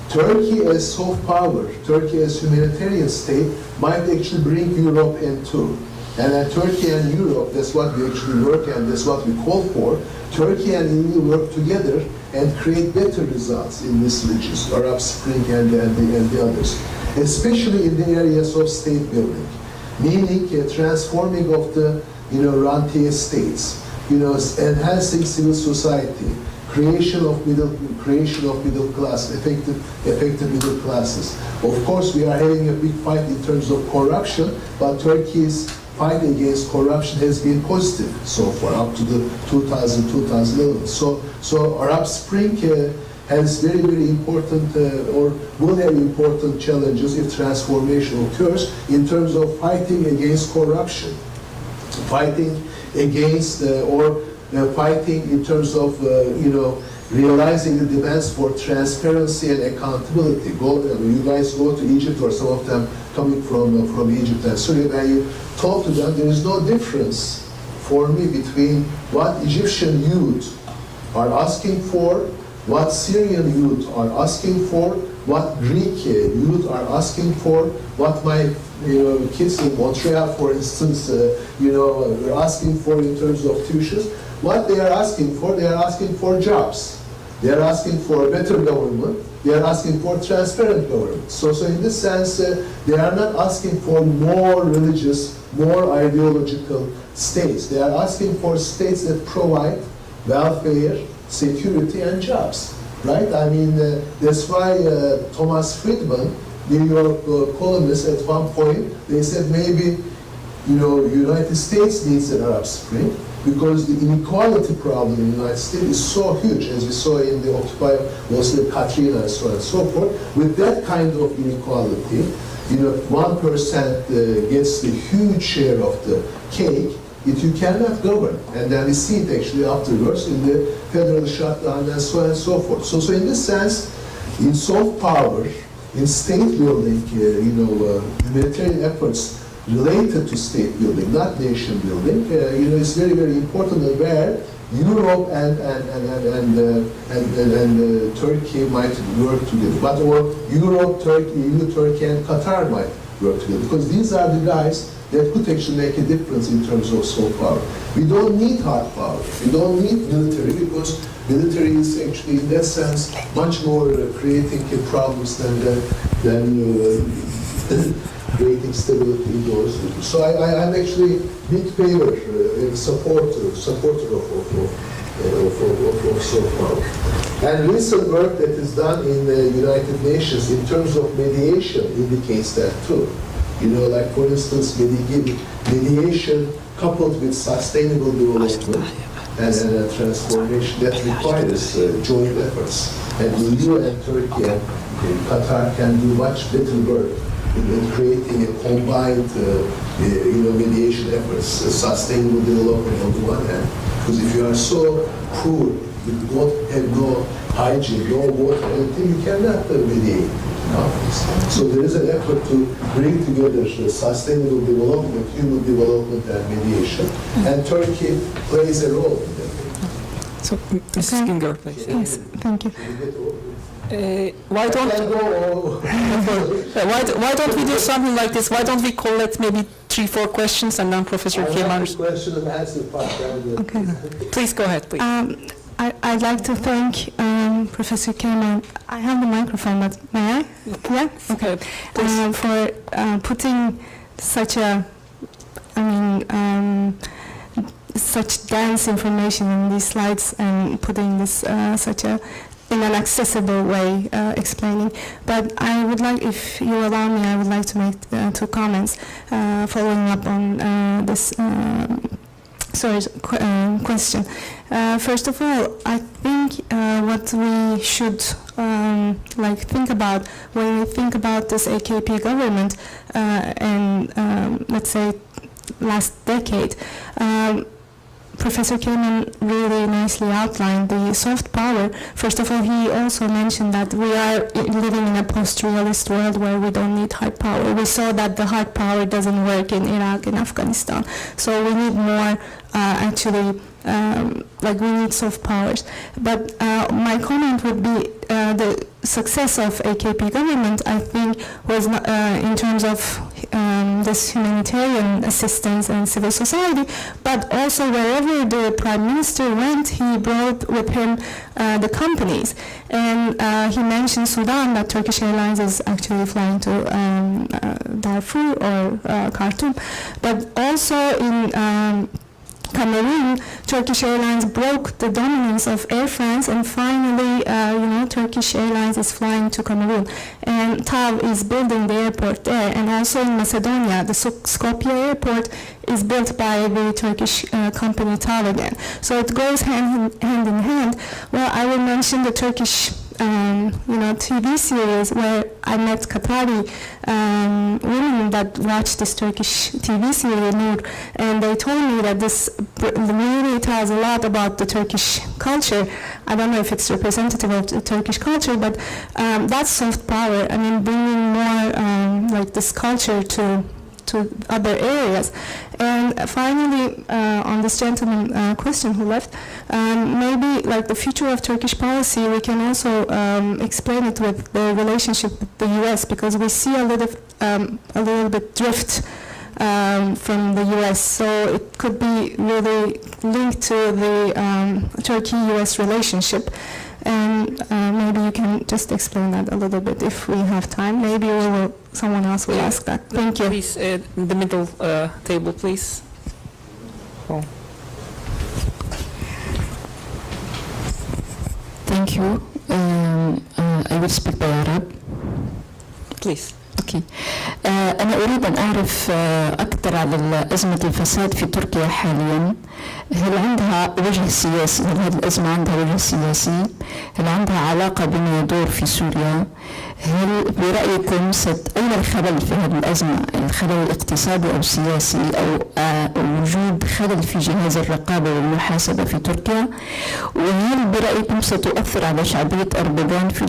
Turkey as soft power, Turkey as humanitarian state might actually bring Europe into. And Turkey and Europe, that's what we actually work and that's what we call for. Turkey and EU work together and create better results in these regions, Arab Spring and the others, especially in the areas of state building, meaning transforming of the rentier states. Enhancing civil society, creation of middle class, effective middle classes. Of course, we are having a big fight in terms of corruption, but Turkey's fight against corruption has been positive so far, up to the 2011. So Arab Spring has very, very important, or will have important challenges if transformation occurs in terms of fighting against corruption, fighting against fighting in terms of realizing the demands for transparency and accountability. You guys go to Egypt, or some of them coming from Egypt and Syria, and you talk to them, there is no difference for me between what Egyptian youth are asking for, what Syrian youth are asking for, what Greek youth are asking for, what my kids in Montreal, for instance, are asking for in terms of tuitions. What they are asking for jobs. They are asking for a better government. They are asking for transparent government. So in this sense, they are not asking for more religious, more ideological states. They are asking for states that provide welfare, security, and jobs. Right? I mean, that's why Thomas Friedman, New York columnist, at one point, they said maybe, United States needs an Arab Spring because the inequality problem in the United States is so huge, as we saw in the Occupy, mostly Katrina and so on and so forth. With that kind of inequality, 1% gets the huge share of the cake, you cannot govern. And then we see it actually afterwards in the federal shutdown and so on and so forth. So in this sense, in soft power, in state building, humanitarian efforts related to state building, not nation building, it's very, very important that where Europe and Turkey might work together, but or Europe, Turkey, EU, Turkey, and Qatar might work together, because these are the guys that could actually make a difference in terms of soft power. We don't need hard power. We don't need military, because military is actually, in that sense, much more creating problems than creating stability indoors. So I'm actually big favor, supporter of soft power. And recent work that is done in the United Nations in terms of mediation indicates that too. Like for instance, mediation coupled with sustainable development and transformation that requires joint efforts. And EU and Turkey and Qatar can do much better work in creating a combined, mediation efforts, sustainable development on the one hand. Because if you are so poor, you don't have no hygiene, no water, anything, you cannot mediate. So there is an effort to bring together sustainable development, human development, and mediation, and Turkey plays a role in that. So, Mrs. Ginger, please. Yes, thank you. Why don't we do something like this? Why don't we collect maybe 3-4 questions and then Professor Keyman? Question and answer part. Okay. Please go ahead, please. I'd like to thank Professor Keyman. I have the microphone, but may I? Yeah? Okay. For putting such such dense information in these slides and putting this in an accessible way, explaining. But I would like, if you allow me, I would like to make 2 comments following up on this question. First of all, I think what we should think about when we think about this AKP government and let's say last decade, Professor Keyman really nicely outlined the soft power. First of all, he also mentioned that we are living in a post-realist world where we don't need hard power. We saw that the hard power doesn't work in Iraq and Afghanistan. So we need more, we need soft powers. But my comment would be the success of AKP government, I think, was in terms of this humanitarian assistance and civil society, but also wherever the Prime Minister went, he brought with him the companies. And he mentioned Sudan, that Turkish Airlines is actually flying to Darfur or Khartoum, but also in Cameroon, Turkish Airlines broke the dominance of Air France, and finally, Turkish Airlines is flying to Cameroon. And TAV is building the airport there. And also in Macedonia, the Skopje airport is built by the Turkish company TAV again. So it goes hand in hand. Well, I will mention the Turkish TV series where I met Qatari women that watched this Turkish TV series, Nur, and they told me that this really tells a lot about the Turkish culture. I don't know if it's representative of the Turkish culture, but that's soft power. I mean, bringing more this culture to other areas. And finally, on this gentleman question who left, maybe the future of Turkish policy, we can also explain it with the relationship with the U.S., because we see a little bit drift from the U.S. So it could be really linked to the Turkey-U.S. relationship. And maybe you can just explain that a little bit if we have time. Maybe someone else will ask that. Thank you. Please, the middle table, please. Oh. Thank you. I will speak by Arab. Please. أوكي. أنا أريد أن أعرف أكثر أكثر على أزمة الفساد في تركيا حاليا. هل عندها وجه سياسي؟ هل هذه الأزمة عندها وجه سياسي؟ هل عندها علاقة بما يدور في سوريا؟ هل برأيكم أين الخلل في هذه الأزمة؟ الخلل الاقتصادي أو السياسي أو وجود خلل في جهاز الرقابة والمحاسبة في تركيا؟ وهل برأيكم ستؤثر على شعبية أردوغان في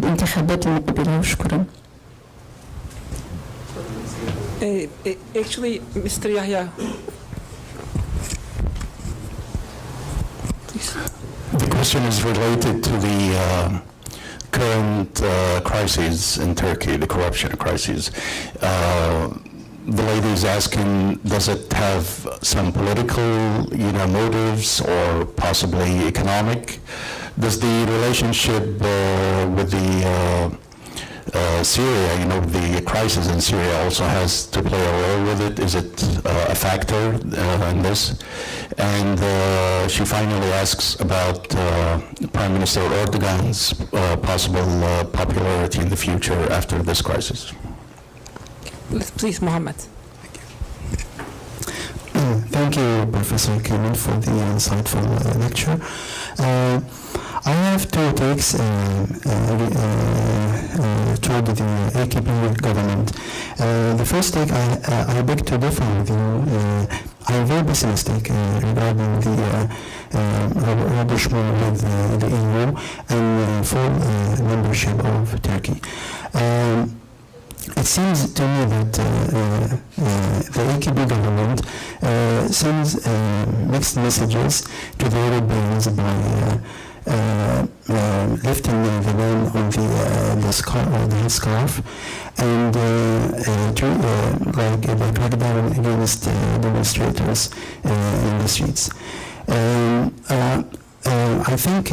الانتخابات المقبلة؟ شكرا. Actually, Mr. Yahya. The question is related to the current crises in Turkey, the corruption crisis. The lady is asking, does it have some political, motives or possibly economic? Does the relationship with the Syria, the crisis in Syria also has to play a role with it? Is it a factor in this? And she finally asks about Prime Minister Erdogan's possible popularity in the future after this crisis. Please, Mohammed. Thank you, Professor Keyman, for the insightful lecture. I have two takes toward the AKP government. The first take, I beg to differ with you. I am very pessimistic regarding the rapprochement with the EU and full membership of Turkey. It seems to me that the AKP government sends mixed messages to the Europeans by lifting the ban on the scarf and like the crackdown against demonstrators in the streets. I think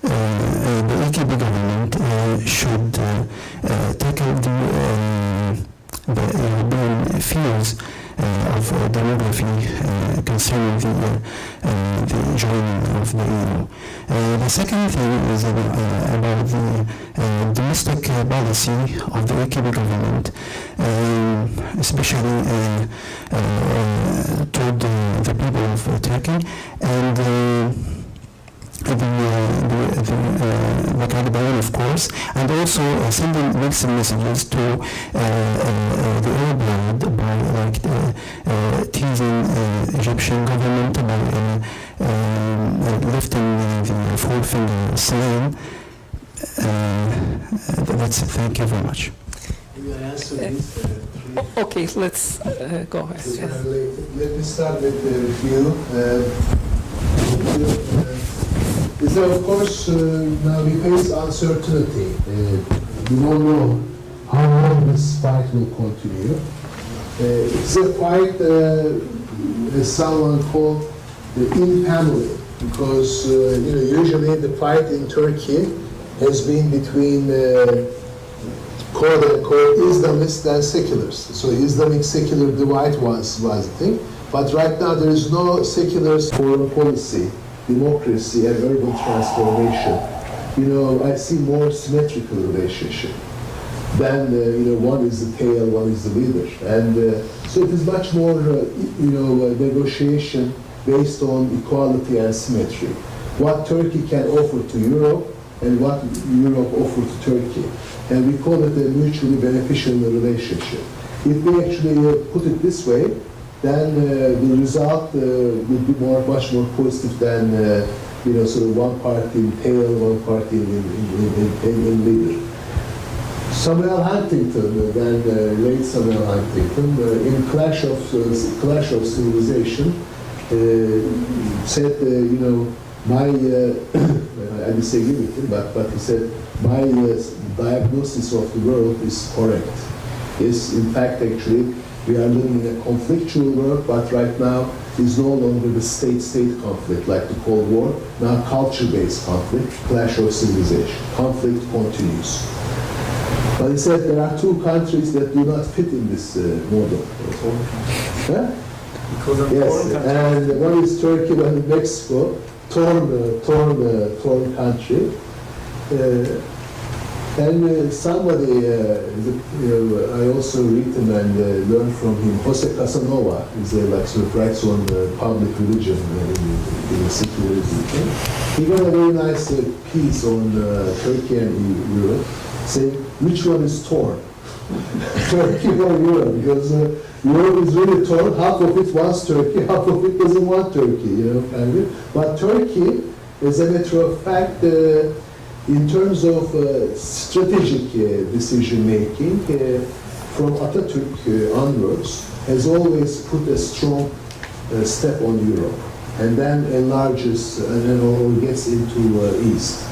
the AKP government should tackle the European fears of demography concerning the joining of the EU. The second thing is about the domestic policy of the AKP government, especially toward the people of Turkey and the crackdown, of course, and also sending mixed messages to the Arab world by teasing Egyptian government by lifting the four-finger sign. That's it. Thank you very much. May I answer this? Okay, let's go ahead. Yes. Let me start with you. Is that, of course, now we face uncertainty. We don't know how long this fight will continue. It's a fight, as someone called, in family, because usually the fight in Turkey has been between quote-unquote Islamists and seculars. So Islamic secular divide was the thing, but right now there is no secular foreign policy, democracy and urban transformation. I see more symmetrical relationship than one is the tail, one is the leader, and so it is much more negotiation based on equality and symmetry. What Turkey can offer to Europe and what Europe offers to Turkey, and we call it a mutually beneficial relationship. If we actually put it this way, then the result would be much more positive than sort of one party in tail, one party in leader. Samuel Huntington, late Samuel Huntington, in Clash of Civilization, said, my, I disagree with him, but he said, my diagnosis of the world is correct. Yes, in fact, actually, we are living in a conflictual world, but right now is no longer the state-state conflict like the Cold War, now culture-based conflict, clash of civilization. Conflict continues. But he said there are two countries that do not fit in this model. Huh? Yes, and one is Turkey, one is Mexico, torn country. And somebody, I also written and learned from him, Jose Casanova, is like sort of writes on public religion in the secularism thing. He got a very nice piece on Turkey and Europe, saying which one is torn, Turkey or Europe, because Europe is really torn. Half of it wants Turkey, half of it doesn't want Turkey, kind of. But Turkey, as a matter of fact, in terms of strategic decision-making, from Atatürk onwards, has always put a strong step on Europe, and then enlarges and then or gets into East.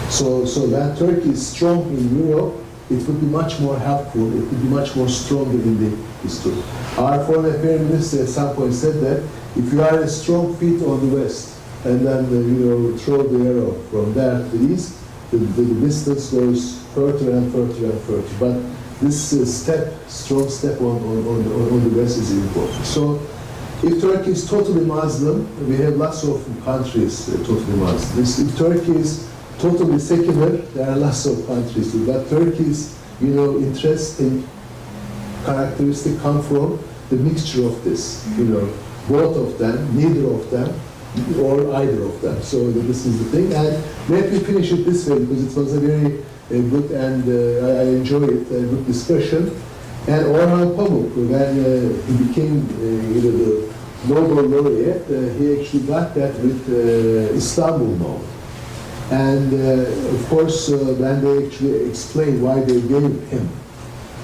So that Turkey is strong in Europe, it would be much more helpful, it would be much more stronger in the East. Our foreign affairs minister at some point said that if you are a strong feet on the West, and then throw the arrow from there to the East, the distance goes further and further and further. But this strong step on the West is important. So if Turkey is totally Muslim, we have lots of countries totally Muslim. If Turkey is totally secular, there are lots of countries. But Turkey's interesting characteristic come from the mixture of this. Both of them, neither of them, or either of them. So this is the thing. And let me finish it this way, because it was a very good and I enjoy it, a good discussion. And Orhan Pamuk, when he became the Nobel laureate, he actually got that with Istanbul Novel. And of course, when they actually explained why they gave him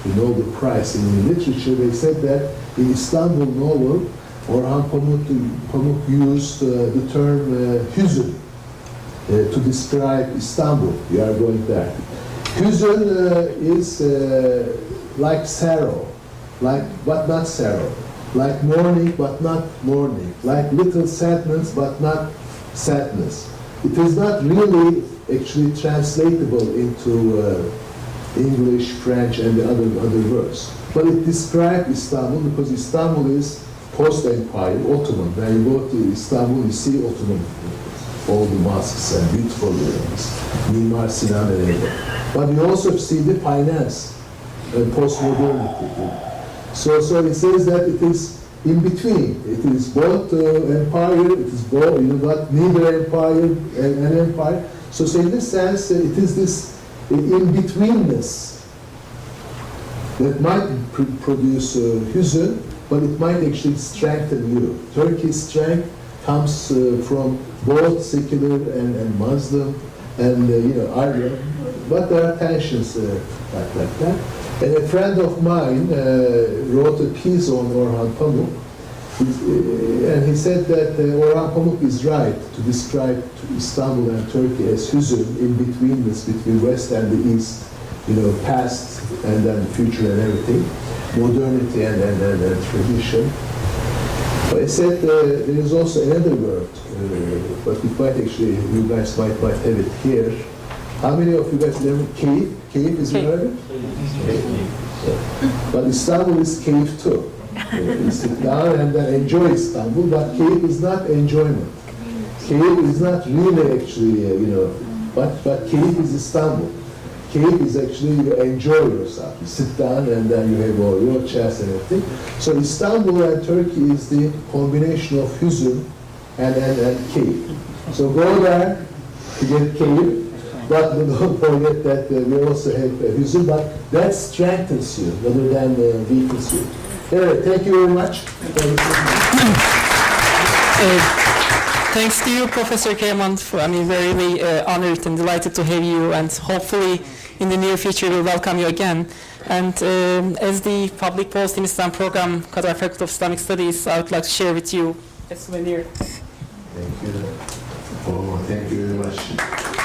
the Nobel Prize in literature, they said that in Istanbul Novel, Orhan Pamuk used the term hüzün to describe Istanbul. We are going there. Hüzün is like sorrow, but not sorrow, like mourning but not mourning, like little sadness but not sadness. It is not really actually translatable into English, French, and the other words. But it describes Istanbul because Istanbul is post-empire, Ottoman. When you go to Istanbul, you see Ottoman, all the mosques and beautiful buildings, Mimar Sinan and everything. But you also see the finance and post-modernity. So it says that it is in between. It is both empire, it is both, not neither empire and empire. So in this sense, it is this in-betweenness that might produce hüzün, but it might actually strengthen you. Turkey's strength comes from both secular and Muslim and Arab, but there are tensions like that. And a friend of mine wrote a piece on Orhan Pamuk, and he said that Orhan Pamuk is right to describe Istanbul and Turkey as hüzün, in betweenness between West and the East, past and then future and everything. Modernity and tradition. But I said there is also another word, but we might actually, you guys might have it here. How many of you guys know cave? Cave is Arabic? But Istanbul is cave too. You sit down and then enjoy Istanbul, but cave is not enjoyment. Cave is not really actually, but cave is Istanbul. Cave is actually you enjoy yourself. You sit down and then you have all your chairs and everything. So Istanbul and Turkey is the combination of hüzün and cave. So go there to get cave, but don't forget that we also have hüzün, but that strengthens you rather than weakens you. Anyway, thank you very much. Thanks to you, Professor Keyman. We're really honored and delighted to have you, and hopefully in the near future we'll welcome you again. And as the Public Policy in Islam program, Qatar Faculty of Islamic Studies, I would like to share with you a souvenir. Thank you. Oh, thank you very much.